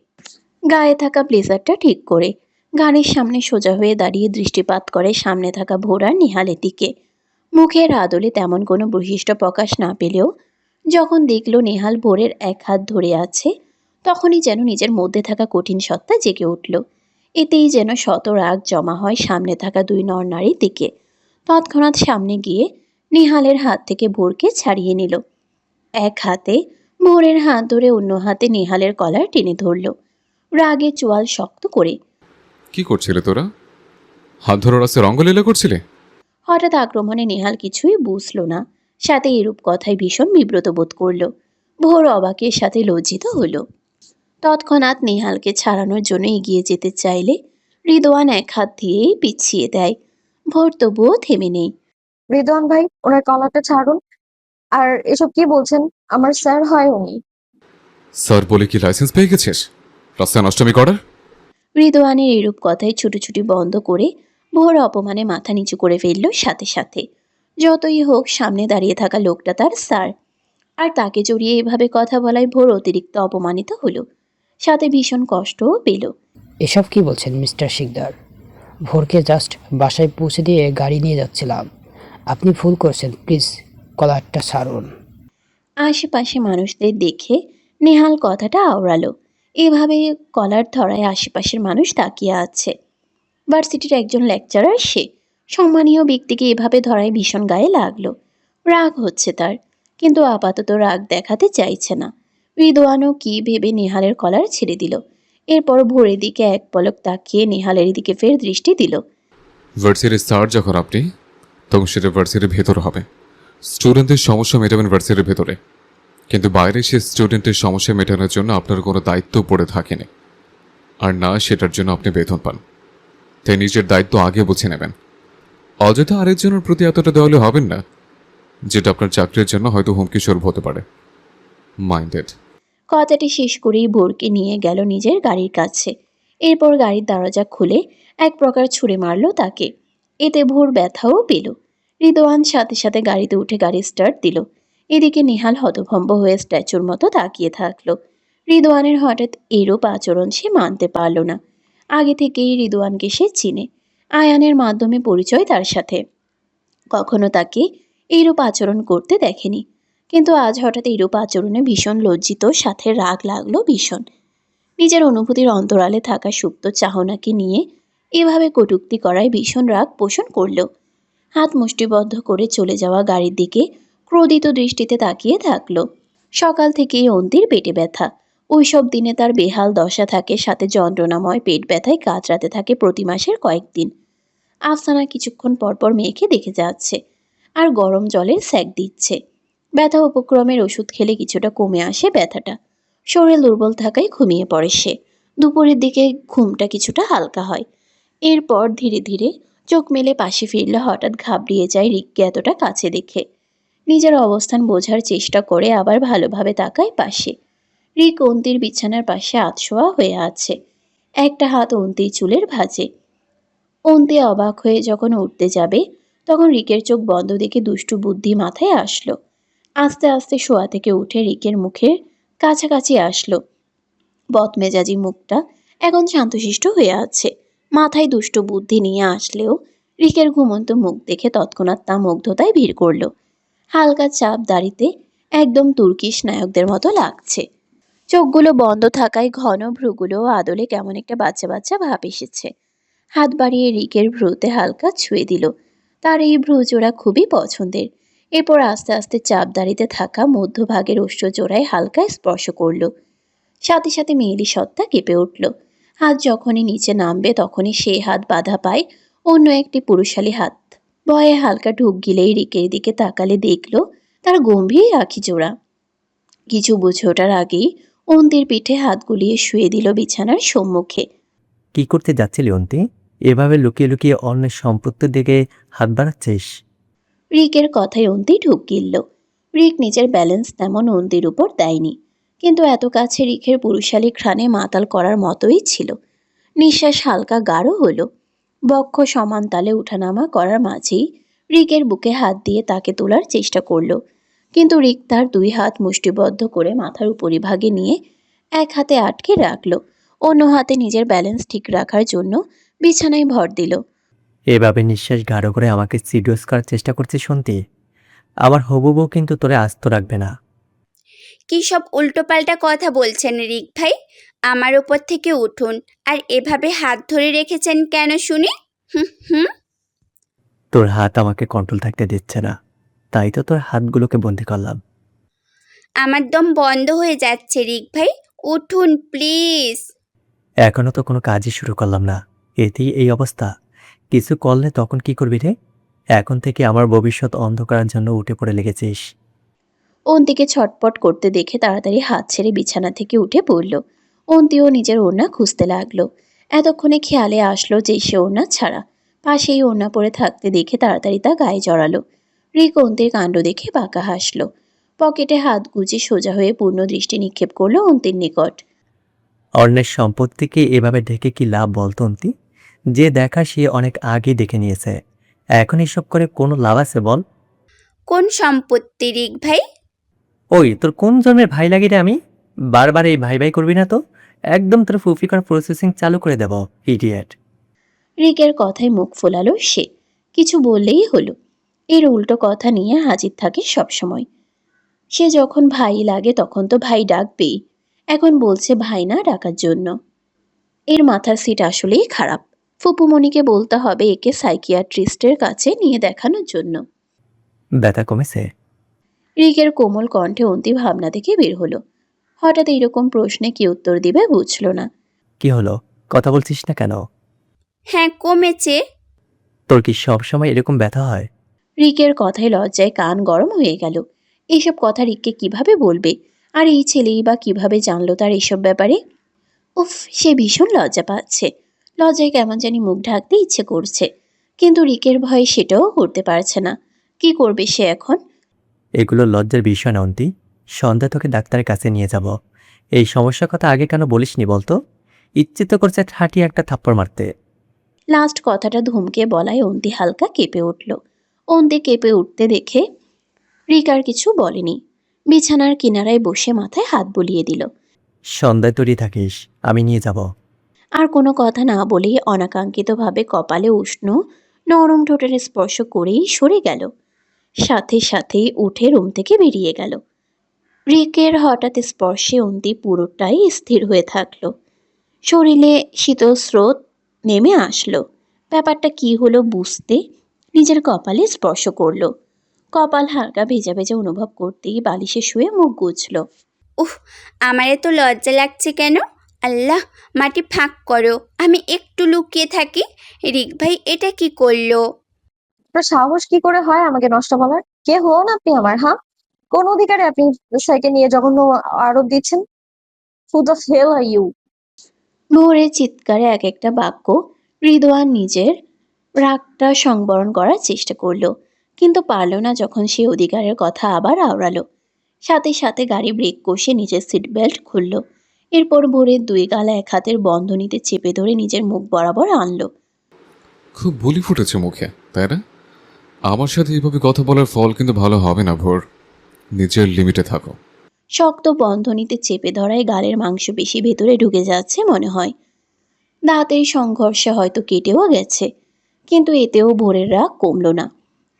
গায়ে থাকা ব্লেজারটা ঠিক করে গাড়ির সামনে সোজা হয়ে দাঁড়িয়ে দৃষ্টিপাত করে সামনে থাকা ভোর আর নিহালের দিকে। মুখের আদলে তেমন কোনো বৈশিষ্ট্য প্রকাশ না পেলেও যখন দেখল নেহাল ভোরের এক হাত ধরে আছে, তখনই যেন নিজের মধ্যে থাকা কঠিন সত্তা জেগে উঠল। এতেই যেন শত রাগ জমা হয় সামনে থাকা দুই নরনারীর দিকে। তৎক্ষণাৎ সামনে গিয়ে নিহালের হাত থেকে ভোরকে ছাড়িয়ে নিল। এক হাতে ভোরের হাত ধরে অন্য হাতে নিহালের কলার টেনে ধরল, রাগে চোয়াল শক্ত করে। কি করছিলে তোরা? হাত ধরে রাস্তায় রঙ্গলীলা করছিলে? হঠাৎ আক্রমণে নেহাল কিছুই বুঝল না, সাথে এরূপ কথায় ভীষণ বিব্রত বোধ করল। ভোর অবাকের সাথে লজ্জিত হলো। তৎক্ষণাৎ নেহালকে ছাড়ানোর জন্য এগিয়ে যেতে চাইলে রিদওয়ান এক হাত দিয়েই পিছিয়ে দেয়। ভোর তবুও থেমে নেই। রিদওয়ান ভাই, ওনার কলারটা ছাড়ুন। আর এসব কি বলছেন? আমার স্যার হয় উনি। স্যার বলে কি লাইসেন্স পেয়ে গেছিস রাস্তায় নষ্টমী করার? রিদওয়ানের এরূপ কথায় ছুটোছুটি বন্ধ করে ভোর অপমানে মাথা নিচু করে ফেলল সাথে সাথে। যতই হোক সামনে দাঁড়িয়ে থাকা লোকটা তার স্যার, আর তাকে জড়িয়ে এভাবে কথা বলায় ভোর অতিরিক্ত অপমানিত হলো, সাথে ভীষণ কষ্টও পেল। এসব কি বলছেন মিস্টার শিকদার? ভোরকে জাস্ট বাসায় পৌঁছে দিয়ে গাড়ি নিয়ে যাচ্ছিলাম। আপনি ভুল করছেন, প্লিজ কলারটা ছাড়ুন। আশেপাশে মানুষদের দেখে নেহাল কথাটা আওড়ালো। এভাবে কলার ধরায় আশেপাশের মানুষ তাকিয়ে আছে। ভার্সিটির একজন লেকচারার সে, সম্মানীয় ব্যক্তিকে এভাবে ধরায় ভীষণ গায়ে লাগলো। রাগ হচ্ছে তার, কিন্তু আপাতত রাগ দেখাতে চাইছে না। রিদওয়ানও কি ভেবে নেহালের কলার ছেড়ে দিল। এরপর ভোরের দিকে এক পলক তাকিয়ে নেহালের দিকে ফের দৃষ্টি দিল। ভার্সিটির স্যার যখন আপনি, তখন সেটা ভার্সিটির ভেতর হবে। স্টুডেন্টদের সমস্যা মেটাবেন ভার্সিটির ভেতরে, কিন্তু বাইরে সে স্টুডেন্টের সমস্যা মেটানোর জন্য আপনার কোনো দায়িত্ব পড়ে থাকেনি, আর না সেটার জন্য আপনি বেতন পান। তাই নিজের দায়িত্ব আগে বুঝে নেবেন। অযথা আরেকজনের প্রতি এতটা দেওয়ালে হবেন না, যেটা আপনার চাকরির জন্য হয়তো হুমকি স্বরূপ হতে পারে। মাইন্ডেড। কথাটি শেষ করেই ভোরকে নিয়ে গেল নিজের গাড়ির কাছে। এরপর গাড়ির দরজা খুলে এক প্রকার ছুঁড়ে মারল তাকে। এতে ভোর ব্যথাও পেল। রিদওয়ান সাথে সাথে গাড়িতে উঠে গাড়ি স্টার্ট দিল। এদিকে নেহাল হতভম্ব হয়ে স্ট্যাচুর মতো তাকিয়ে থাকলো। রিদওয়ানের হঠাৎ এরূপ আচরণ সে মানতে পারল না। আগে থেকেই রিদওয়ানকে সে চিনে, আয়ানের মাধ্যমে পরিচয় তার সাথে। কখনো তাকে এইরূপ আচরণ করতে দেখেনি, কিন্তু আজ হঠাৎ এইরূপ আচরণে ভীষণ লজ্জিত, সাথে রাগ লাগলো ভীষণ। নিজের অনুভূতির অন্তরালে থাকা সুপ্ত চাহনাকে নিয়ে এভাবে কটূক্তি করায় ভীষণ রাগ পোষণ করল। হাত মুষ্টিবদ্ধ করে চলে যাওয়া গাড়ির দিকে ক্রোধিত দৃষ্টিতে তাকিয়ে থাকলো। সকাল থেকেই অন্তির পেটে ব্যথা। ওইসব দিনে তার বেহাল দশা থাকে, সাথে যন্ত্রণাময় পেট ব্যথায় কাতরাতে থাকে প্রতি মাসের কয়েকদিন। আফসানা কিছুক্ষণ পরপর মেয়েকে দেখে যাচ্ছে আর গরম জলের স্যাক দিচ্ছে। ব্যথা উপক্রমের ওষুধ খেলে কিছুটা কমে আসে ব্যথাটা। শরীর দুর্বল থাকায় ঘুমিয়ে পড়ে সে। দুপুরের দিকে ঘুমটা কিছুটা হালকা হয়। এরপর ধীরে ধীরে চোখ মেলে পাশে ফিরলে হঠাৎ ঘাবড়িয়ে যায় রিককে এতটা কাছে দেখে। নিজের অবস্থান বোঝার চেষ্টা করে আবার ভালোভাবে তাকায় পাশে। রিক অন্তির বিছানার পাশে আধশোয়া হয়ে আছে, একটা হাত অন্তির চুলের ভাঁজে। অন্তি অবাক হয়ে যখন উঠতে যাবে, তখন রিকের চোখ বন্ধ দেখে দুষ্টু বুদ্ধি মাথায় আসলো। আস্তে আস্তে শোয়া থেকে উঠে রিকের মুখের কাছাকাছি আসলো। বদমেজাজি মুখটা এখন শান্তশিষ্ট হয়ে আছে। মাথায় দুষ্টু বুদ্ধি নিয়ে আসলেও রিকের ঘুমন্ত মুখ দেখে তৎক্ষণাৎ তা মুগ্ধতায় ভিড় করল। হালকা চাপ দাড়িতে একদম তুর্কিশ নায়কদের মতো লাগছে। চোখগুলো বন্ধ থাকায় ঘন ভ্রুগুলো আদলে কেমন একটা বাচ্চা বাচ্চা ভাব এসেছে। হাত বাড়িয়ে রিকের ভ্রুতে হালকা ছুঁয়ে দিল। তার এই ভ্রুজোড়া খুবই পছন্দের। এরপর আস্তে আস্তে চাপ দাড়িতে থাকা মধ্যভাগের ওষ্ঠজোড়ায় হালকা স্পর্শ করল। সাথে সাথে মেয়েলি সত্তা কেঁপে উঠল। হাত যখনই নিচে নামবে তখনই সেই হাত বাধা পায় অন্য একটি পুরুষালী হাত। ভয়ে হালকা ঢুক গিলেই রিকের দিকে তাকালে দেখল তার গম্ভীর আঁখি জোড়া। কিছু বুঝে ওঠার আগেই অন্তির পিঠে হাত গুলিয়ে শুয়ে দিল বিছানার সম্মুখে। কি করতে যাচ্ছিলি অন্তি? এভাবে লুকিয়ে লুকিয়ে অন্যের সম্পত্তির দিকে হাত বাড়াচ্ছিস? রিকের কথায় অন্তি ঢুক গিলল। রিক নিজের ব্যালেন্স তেমন অন্তির উপর দেয়নি, কিন্তু এত কাছে রিকের পুরুষালী ঘ্রাণে মাতাল করার মতোই ছিল। নিঃশ্বাস হালকা গাঢ় হলো। বক্ষ সমান তালে উঠানামা করার মাঝেই রিকের বুকে হাত দিয়ে তাকে তোলার চেষ্টা করল, কিন্তু রিক তার দুই হাত মুষ্টিবদ্ধ করে মাথার উপরিভাগে নিয়ে এক হাতে আটকে রাখল, অন্য হাতে নিজের ব্যালেন্স ঠিক রাখার জন্য বিছানায় ভর দিল। এভাবে নিঃশ্বাস গাঢ় করে আমাকে সিডিউস করার চেষ্টা করছিস শুনতি? আমার হবু বউ কিন্তু তোরে আস্ত রাখবে না। কী সব উল্টোপাল্টা কথা বলছেন রিক ভাই? আমার ওপর থেকে উঠুন। আর এভাবে হাত ধরে রেখেছেন কেন শুনি? হুম হুম। তোর হাত আমাকে কন্ট্রোল থাকতে দিচ্ছে না, তাই তো তোর হাতগুলোকে বন্দি করলাম। আমার দম বন্ধ হয়ে যাচ্ছে রিক ভাই, উঠুন প্লিজ। এখনো তো কোনো কাজই শুরু করলাম না, এতেই এই অবস্থা। কিছু করলে তখন কি করবি রে? এখন থেকে আমার ভবিষ্যৎ অন্ধকারের জন্য উঠে পড়ে লেগেছিস। অন্তিকে ছটপট করতে দেখে তাড়াতাড়ি হাত ছেড়ে বিছানা থেকে উঠে পড়ল। অন্তিও নিজের ওড়না খুঁজতে লাগলো। এতক্ষণে খেয়ালে আসলো যে সে ওড়না ছাড়া। পাশেই ওড়না পরে থাকতে দেখে তাড়াতাড়ি তা গায়ে জড়ালো। রিক অন্তির কাণ্ড দেখে বাঁকা হাসলো। পকেটে হাত গুজে সোজা হয়ে পূর্ণ দৃষ্টি নিক্ষেপ করলো অন্তির নিকট। অন্যের সম্পত্তিকে এভাবে ঢেকে কি লাভ বলতো অন্তি? যে দেখা সে অনেক আগেই দেখে নিয়েছে, এখন এসব করে কোনো লাভ আছে বল? কোন সম্পত্তি রিক ভাই? ওই তোর কোন জন্মের ভাই লাগে রে আমি? বারবার এই ভাই ভাই করবি না তো, একদম তোর ফুফিকার প্রসেসিং চালু করে দেব, ইডিয়েট। রিকের কথায় মুখ ফোলালো সে। কিছু বললেই হলো। এর উল্টো কথা নিয়ে হাজির থাকে সবসময়। সে যখন ভাই লাগে তখন তো ভাই ডাকবেই, এখন বলছে ভাই না ডাকার জন্য। এর মাথার সিট আসলেই খারাপ। ফুপুমণিকে বলতে হবে একে সাইকিয়াট্রিস্টের কাছে নিয়ে দেখানোর জন্য। ব্যথা কমেছে? রিকের কোমল কণ্ঠে অন্তি ভাবনা থেকে বের হলো। হঠাৎ এইরকম প্রশ্নে কি উত্তর দিবে বুঝল না। কি হলো, কথা বলছিস না কেন? হ্যাঁ কমেছে। তোর কি সব সময় এরকম ব্যথা হয়? রিকের কথায় লজ্জায় কান গরম হয়ে গেল। এইসব কথা রিককে কিভাবে বলবে? আর এই ছেলেই বা কিভাবে জানলো তার এইসব ব্যাপারে? উফ, সে ভীষণ লজ্জা পাচ্ছে। লজ্জায় কেমন জানি মুখ ঢাকতে ইচ্ছে করছে, কিন্তু রিকের ভয়ে সেটাও করতে পারছে না। কি করবে সে এখন? এগুলো লজ্জার বিষয় না অন্তি। সন্ধ্যা তোকে ডাক্তারের কাছে নিয়ে যাব। এই সমস্যার কথা আগে কেন বলিসনি বলতো? ইচ্ছে তো করছে ঠাটিয়ে একটা থাপ্পড় মারতে। লাস্ট কথাটা ধমকে বলায় অন্তি হালকা কেঁপে উঠল। অন্তি কেঁপে উঠতে দেখে রিক আর কিছু বলেনি। বিছানার কিনারায় বসে মাথায় হাত বুলিয়ে দিল। সন্ধ্যায় তৈরি থাকিস, আমি নিয়ে যাব। আর কোনো কথা না বলেই অনাকাঙ্ক্ষিতভাবে কপালে উষ্ণ নরম ঠোঁটের স্পর্শ করেই সরে গেল। সাথে সাথেই উঠে রুম থেকে বেরিয়ে গেল। রিকের হঠাৎ স্পর্শে অন্তি পুরোটাই স্থির হয়ে থাকলো। শরীরে শীতল স্রোত নেমে আসলো। ব্যাপারটা কি হলো বুঝতে নিজের কপালে স্পর্শ করলো। কপাল হালকা ভেজা ভেজা অনুভব করতেই বালিশে শুয়ে মুখ গুজল। উফ, আমার এত লজ্জা লাগছে কেন? আল্লাহ, মাটি ফাঁক করো, আমি একটু লুকিয়ে থাকি। রিক ভাই এটা কি করলো? আপনার সাহস কি করে হয় আমাকে নষ্ট বলার? কে হন আপনি আমার? হ্যাঁ, কোন অধিকারে আপনি সাইকে নিয়ে জঘন্য আরোপ দিচ্ছেন? Who the hell are you? ভোরের চিৎকারে এক একটা বাক্য রিদওয়ান নিজের রাগটা সংবরণ করার চেষ্টা করলো, কিন্তু পারল না যখন সে অধিকারের কথা আবার আওড়ালো। সাথে সাথে গাড়ি ব্রেক কষে নিজের সিট বেল্ট খুলল। এরপর ভোরের দুই গাল এক হাতের বন্ধনীতে চেপে ধরে নিজের মুখ বরাবর আনলো। খুব বুলি ফুটেছে মুখে, তাই না? আমার সাথে এইভাবে কথা বলার ফল কিন্তু ভালো হবে না ভোর। নিজের লিমিটে থাকো। শক্ত বন্ধনীতে চেপে ধরায় গালের মাংসপেশি ভেতরে ঢুকে যাচ্ছে মনে হয়। দাঁতের সংঘর্ষে হয়তো কেটেও গেছে, কিন্তু এতেও ভোরের রাগ কমল না।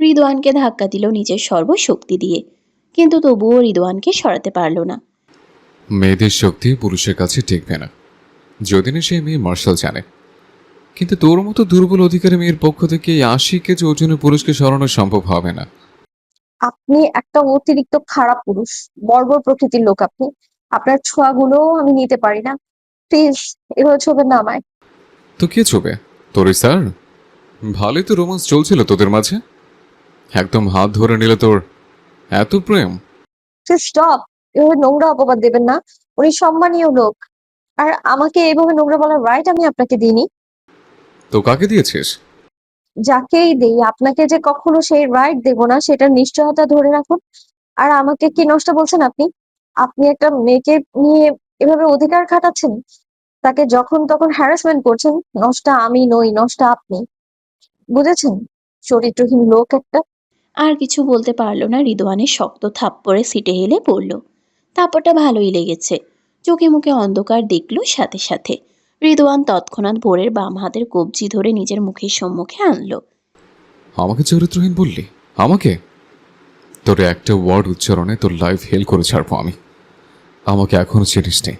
রিদওয়ানকে ধাক্কা দিল নিজের সর্বশক্তি দিয়ে, কিন্তু তবুও রিদওয়ানকে সরাতে পারল না। মেয়েদের শক্তি পুরুষের কাছে টিকবে না, যদি না সে মেয়ে মার্শাল জানে। কিন্তু তোর মতো দুর্বল অধিকারী মেয়ের পক্ষ থেকে এই ৮০ কেজি ওজনের পুরুষকে সরানো সম্ভব হবে না। আপনি একটা অতিরিক্ত খারাপ পুরুষ, বর্বর প্রকৃতির লোক আপনি। আপনার ছোঁয়াগুলোও আমি নিতে পারি না। প্লিজ এভাবে ছবেন না আমায়। তো কে ছবে? তোরই স্যার? ভালোই তো রোমান্স চলছিল তোদের মাঝে, একদম হাত ধরে নিলে তোর এত প্রেম। Please stop. এভাবে নোংরা অপবাদ দেবেন না। উনি সম্মানীয় লোক, আর আমাকে এভাবে নোংরা বলার রাইট আমি আপনাকে দিইনি। তো কাকে দিয়েছিস? যাকেই দেই, আপনাকে যে কখনো সেই রাইট দেব না সেটার নিশ্চয়তা ধরে রাখুন। আর আমাকে কি নষ্ট বলছেন আপনি? আপনি একটা মেয়েকে নিয়ে এভাবে অধিকার খাটাচ্ছেন, তাকে যখন তখন হ্যারাসমেন্ট করছেন। নষ্টা আমি নই, নষ্টা আপনি, বুঝেছেন? চরিত্রহীন লোক একটা। আর কিছু বলতে পারল না। রিদওয়ানের শক্ত থাপ্পড়ে সিটে হেলে পড়ল। থাপ্পড়টা ভালোই লেগেছে। চোখে মুখে অন্ধকার দেখল সাথে সাথে। রিদওয়ান তৎক্ষণাৎ ভোরের বাম হাতের কবজি ধরে নিজের মুখের সম্মুখে আনলো। আমাকে চরিত্রহীন বললি? আমাকে? তোর একটা ওয়ার্ড উচ্চারণে তোর লাইফ হেল করে ছাড়বো আমি। আমাকে এখনো চিনিস নি।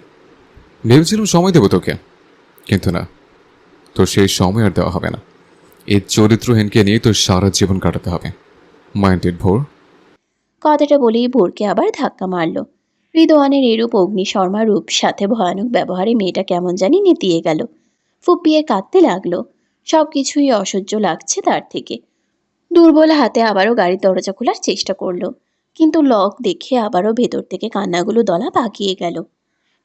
ভেবেছিলাম সময় দেবো তোকে, কিন্তু না, তোর সেই সময় আর দেওয়া হবে না। এই চরিত্রহীনকে নিয়ে তোর সারা জীবন কাটাতে হবে। মাইন্ডেড ভোর। কথাটা বলেই ভোরকে আবার ধাক্কা মারল। রিদওয়ানের এরূপ অগ্নিশর্মা রূপ সাথে ভয়ানক ব্যবহারে মেয়েটা কেমন জানি নেতিয়ে গেল। ফুপিয়ে কাঁদতে লাগলো। সবকিছুই অসহ্য লাগছে তার থেকে। দুর্বল হাতে আবারও গাড়ির দরজা খোলার চেষ্টা করলো, কিন্তু লক দেখে আবারও ভেতর থেকে কান্নাগুলো দলা পাকিয়ে গেল।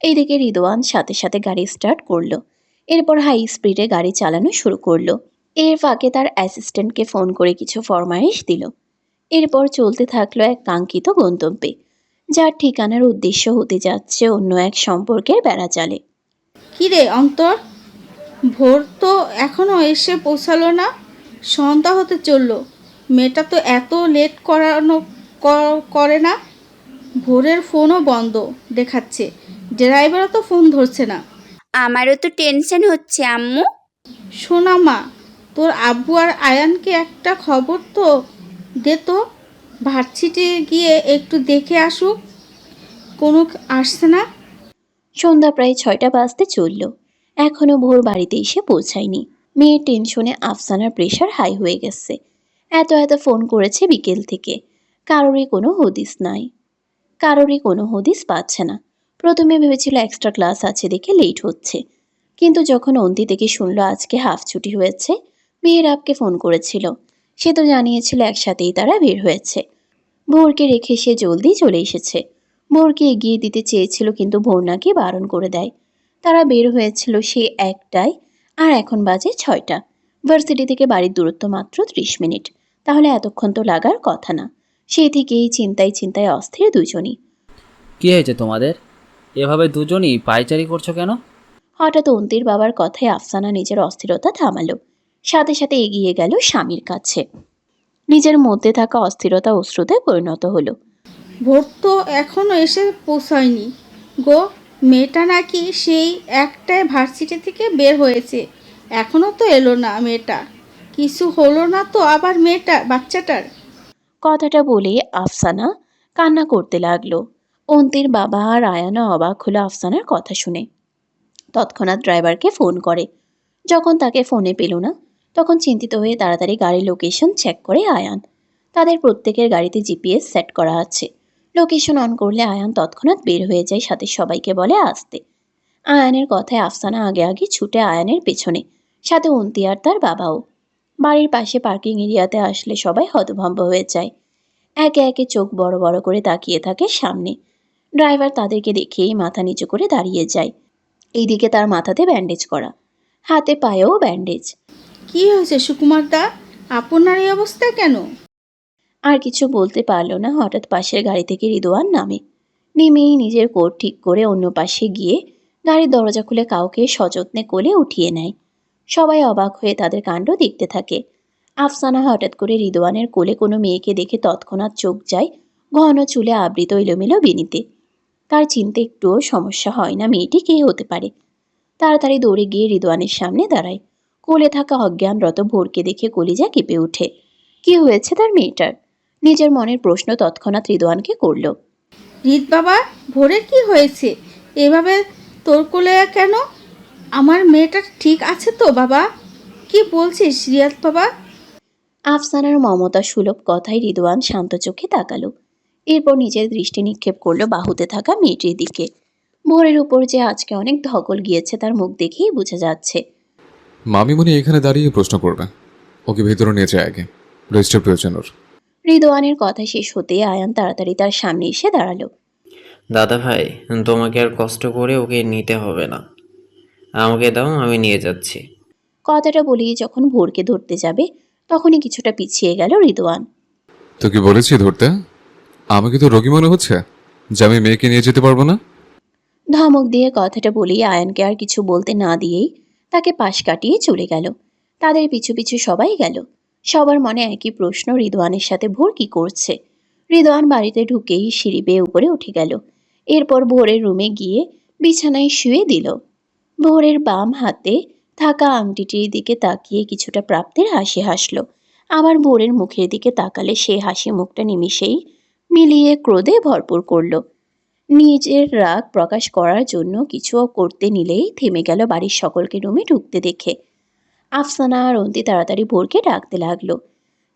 এইদিকে রিদওয়ান সাথে সাথে গাড়ি স্টার্ট করলো। এরপর হাই স্পিডে গাড়ি চালানো শুরু করলো। এর ফাঁকে তার অ্যাসিস্ট্যান্টকে ফোন করে কিছু ফরমাইশ দিল। এরপর চলতে থাকলো এক কাঙ্ক্ষিত গন্তব্যে, যার ঠিকানার উদ্দেশ্য হতে যাচ্ছে অন্য এক সম্পর্কের বেড়াজালে। কিরে অন্তর, ভোর তো এখনো এসে পৌঁছালো না। সন্ধ্যা হতে চললো। মেয়েটা তো এত লেট করে না। ভোরের ফোনও বন্ধ দেখাচ্ছে, ড্রাইভারও তো ফোন ধরছে না। আমারও তো টেনশন হচ্ছে আম্মু। শোনা মা, তোর আব্বু আর আয়ানকে একটা খবর তো দে তো, ভার্সিটি গিয়ে একটু দেখে আসুক। কোনো আসছে না। সন্ধ্যা প্রায় 6টা বাজতে চলল। এখনও ভোর বাড়িতে এসে পৌঁছায়নি। মেয়ের টেনশনে আফসানার প্রেশার হাই হয়ে গেছে। এত এত ফোন করেছে বিকেল থেকে, কারোরই কোনো হদিস নাই। কারোরই কোনো হদিস পাচ্ছে না। প্রথমে ভেবেছিল এক্সট্রা ক্লাস আছে দেখে লেট হচ্ছে, কিন্তু যখন অন্তি থেকে শুনলো আজকে হাফ ছুটি হয়েছে, মেয়ের আপকে ফোন করেছিল। সে তো জানিয়েছিল একসাথেই তারা বের হয়েছে। ভোরকে রেখে সে জলদি চলে এসেছে। ভোরকে এগিয়ে দিতে চেয়েছিল, কিন্তু ভোর নাকি বারণ করে দেয়। তারা বের হয়েছিল সে 1টায়, আর এখন বাজে 6টা। ভার্সিটি থেকে বাড়ির দূরত্ব মাত্র 30 মিনিট। তাহলে এতক্ষণ তো লাগার কথা না। সেই থেকেই চিন্তায় চিন্তায় অস্থির দুজনই। কি হয়েছে তোমাদের? এভাবে দুজনই পায়চারি করছো কেন? হঠাৎ অন্তির বাবার কথায় আফসানা নিজের অস্থিরতা থামালো। সাথে সাথে এগিয়ে গেল স্বামীর কাছে। নিজের মধ্যে থাকা অস্থিরতা অশ্রুতে পরিণত হলো। ভোর তো এখনো এসে পৌঁছায়নি গো। মেয়েটা নাকি সেই 1টায় ভার্সিটি থেকে বের হয়েছে, এখনো তো এলো না মেয়েটা। কিছু হলো না তো আবার বাচ্চাটার? কথাটা বলে আফসানা কান্না করতে লাগলো। অন্তির বাবা আর আয়ানা অবাক হলো আফসানার কথা শুনে। তৎক্ষণাৎ ড্রাইভারকে ফোন করে। যখন তাকে ফোনে পেল না, তখন চিন্তিত হয়ে তাড়াতাড়ি গাড়ির লোকেশন চেক করে আয়ান। তাদের প্রত্যেকের গাড়িতে জিপিএস সেট করা আছে। লোকেশন অন করলে আয়ান তৎক্ষণাৎ বের হয়ে যায়, সাথে সবাইকে বলে আসতে। আয়ানের কথায় আফসানা আগে আগে ছুটে আয়ানের পেছনে, সাথে অন্তি আর তার বাবাও। বাড়ির পাশে পার্কিং এরিয়াতে আসলে সবাই হতভম্ব হয়ে যায়। একে একে চোখ বড় বড় করে তাকিয়ে থাকে সামনে। ড্রাইভার তাদেরকে দেখেই মাথা নিচু করে দাঁড়িয়ে যায়। এইদিকে তার মাথাতে ব্যান্ডেজ করা, হাতে পায়েও ব্যান্ডেজ। কি হয়েছে সুকুমার দা, আপনার এই অবস্থা কেন? আর কিছু বলতে পারল না, হঠাৎ পাশের গাড়ি থেকে রিদওয়ান নামে। নেমেই নিজের কোট ঠিক করে অন্য পাশে গিয়ে গাড়ির দরজা খুলে কাউকে সযত্নে কোলে উঠিয়ে নেয়। সবাই অবাক হয়ে তাদের কাণ্ড দেখতে থাকে। আফসানা হঠাৎ করে রিদওয়ানের কোলে কোনো মেয়েকে দেখে তৎক্ষণাৎ চোখ যায় ঘন চুলে আবৃত এলোমেলো বেনিতে। তার চিনতে একটুও সমস্যা হয় না মেয়েটি কে হতে পারে। তাড়াতাড়ি দৌড়ে গিয়ে রিদওয়ানের সামনে দাঁড়ায়। কোলে থাকা অজ্ঞানরত ভোরকে দেখে কলিজা কেঁপে ওঠে। কি হয়েছে তার মেয়েটার? নিজের মনের প্রশ্ন তৎক্ষণাৎ রিদওয়ানকে করল। রিত বাবা, ভোরের কি হয়েছে? এভাবে তোর কোলে কেন? আমার মেয়েটা ঠিক আছে তো বাবা? কি বলছিস রিয়াদ বাবা? আফসানার মমতা সুলভ কথায় রিদওয়ান শান্ত চোখে তাকালো। এরপর নিজের দৃষ্টি নিক্ষেপ করলো বাহুতে থাকা মেয়েটির দিকে। ভোরের উপর যে আজকে অনেক ধকল গিয়েছে তার মুখ দেখেই বোঝা যাচ্ছে। মামিমণি এখানে দাঁড়িয়ে প্রশ্ন করবে, ওকে ভেতরে নিয়ে যায় আগে, রেজিস্টার প্রয়োজন ওর। রিদওয়ানের কথা শেষ হতে আয়ান তাড়াতাড়ি তার সামনে এসে দাঁড়ালো। দাদা ভাই, তোমাকে আর কষ্ট করে ওকে নিতে হবে না, আমাকে দাও, আমি নিয়ে যাচ্ছি। কথাটা বলেই যখন ভোরকে ধরতে যাবে তখনই কিছুটা পিছিয়ে গেল রিদওয়ান। তো কি বলেছি ধরতে? আমাকে তো রোগী মনে হচ্ছে যে আমি মেয়েকে নিয়ে যেতে পারবো না। ধমক দিয়ে কথাটা বলেই আয়ানকে আর কিছু বলতে না দিয়েই তাকে পাশ কাটিয়ে চলে গেল। তাদের পিছু পিছু সবাই গেল। সবার মনে একই প্রশ্ন, রিদওয়ানের সাথে ভোর কি করছে? রিদওয়ান বাড়িতে ঢুকেই সিঁড়ি বেয়ে উপরে উঠে গেল। এরপর ভোরের রুমে গিয়ে বিছানায় শুয়ে দিল। ভোরের বাম হাতে থাকা আংটিটির দিকে তাকিয়ে কিছুটা প্রাপ্তির হাসি হাসল। আবার ভোরের মুখের দিকে তাকালে সে হাসি মুখটা নিমিষেই মিলিয়ে ক্রোধে ভরপুর করল। নিজের রাগ প্রকাশ করার জন্য কিছু করতে নিলেই থেমে গেল বাড়ির সকলকে রুমে ঢুকতে দেখে। আফসানা আর অন্তি তাড়াতাড়ি ভোরকে ডাকতে লাগলো,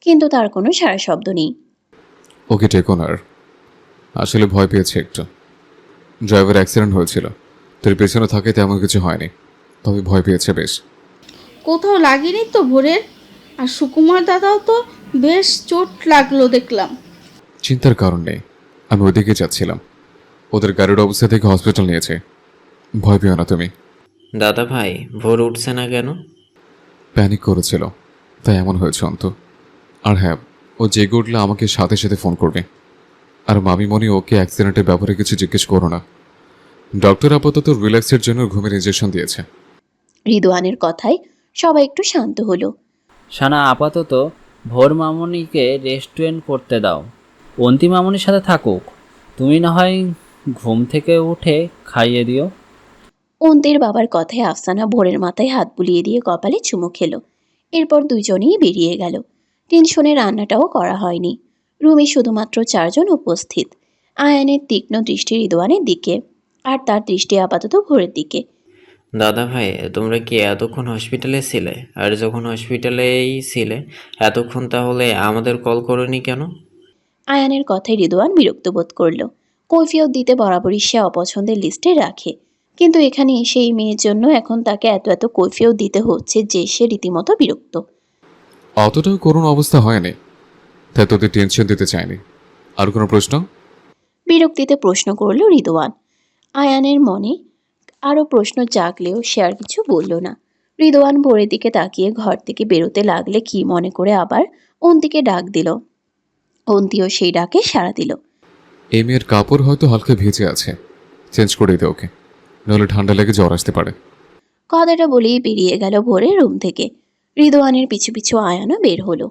কিন্তু তার কোনো সাড়া শব্দ নেই। ওকে টেকো আর আসলে ভয় পেয়েছে একটু। ড্রাইভার অ্যাক্সিডেন্ট হয়েছিল, তোর পেছনে থাকে তেমন কিছু হয়নি, তবে ভয় পেয়েছে বেশ। কোথাও লাগেনি তো ভোরের? আর সুকুমার দাদাও তো বেশ চোট লাগলো দেখলাম। চিন্তার কারণ নেই, আমি ওইদিকে যাচ্ছিলাম, ওদের গাড়ির অবস্থা থেকে হসপিটাল নিয়েছে। ভয় পেও না তুমি। দাদা ভাই, ভোর উঠছে না কেন? প্যানিক করেছিল, তাই এমন হয়েছে অন্ত। আর হ্যাঁ, ও জেগে উঠলে আমাকে সাথে সাথে ফোন করবে। আর মামিমণি ওকে অ্যাক্সিডেন্টের ব্যাপারে কিছু জিজ্ঞেস করো না। ডক্টর আপাতত রিল্যাক্সের জন্য ঘুমের ইনজেকশন দিয়েছে। রিদওয়ানের কথায় সবাই একটু শান্ত হলো। সানা, আপাতত ভোর মামনিকে রেস্টুরেন্ট করতে দাও, অন্তি মামনির সাথে থাকুক, তুমি না হয় ঘুম থেকে উঠে খাইয়ে দিও। অন্তের বাবার কথায় আফসানা ভোরের মাথায় হাত বুলিয়ে দিয়ে কপালে চুমু খেল। এরপর দুজনেই বেরিয়ে গেল। টেনশনে রান্নাটাও করা হয়নি। রুমে শুধুমাত্র 4 জন উপস্থিত। আয়ানের তীক্ষ্ণ দৃষ্টি রিদওয়ানের দিকে, আর তার দৃষ্টি আপাতত ভোরের দিকে। দাদা ভাই, তোমরা কি এতক্ষণ হসপিটালে ছিলে? আর যখন হসপিটালেই ছিলে এতক্ষণ, তাহলে আমাদের কল করোনি কেন? আয়ানের কথায় রিদওয়ান বিরক্ত বোধ করল। কৈফিয়ত দিতে বরাবরই সে অপছন্দের লিস্টে রাখে, কিন্তু এখানে এসে এই মেয়ের জন্য এখন তাকে এত এত কৈফিয়ত দিতে হচ্ছে যে সে রীতিমতো বিরক্ত। অতটাও করুণ অবস্থা হয়নি, তাই তোদের টেনশন দিতে চাইনি। আর কোনো প্রশ্ন? বিরক্তিতে প্রশ্ন করল রিদওয়ান। আয়ানের মনে আরও প্রশ্ন জাগলেও সে আর কিছু বলল না। রিদওয়ান ভোরের দিকে তাকিয়ে ঘর থেকে বেরোতে লাগলে কি মনে করে আবার অন্তিকে ডাক দিল। অন্তিও সেই ডাকে সাড়া দিল। এই মেয়ের কাপড় হয়তো হালকা ভিজে আছে, চেঞ্জ করে দে ওকে, নাহলে ঠান্ডা লেগে জ্বর আসতে পারে। কথাটা বলেই বেরিয়ে গেল ভোরের রুম থেকে। রিদওয়ানের পিছু পিছু আয়ানও বের হলো।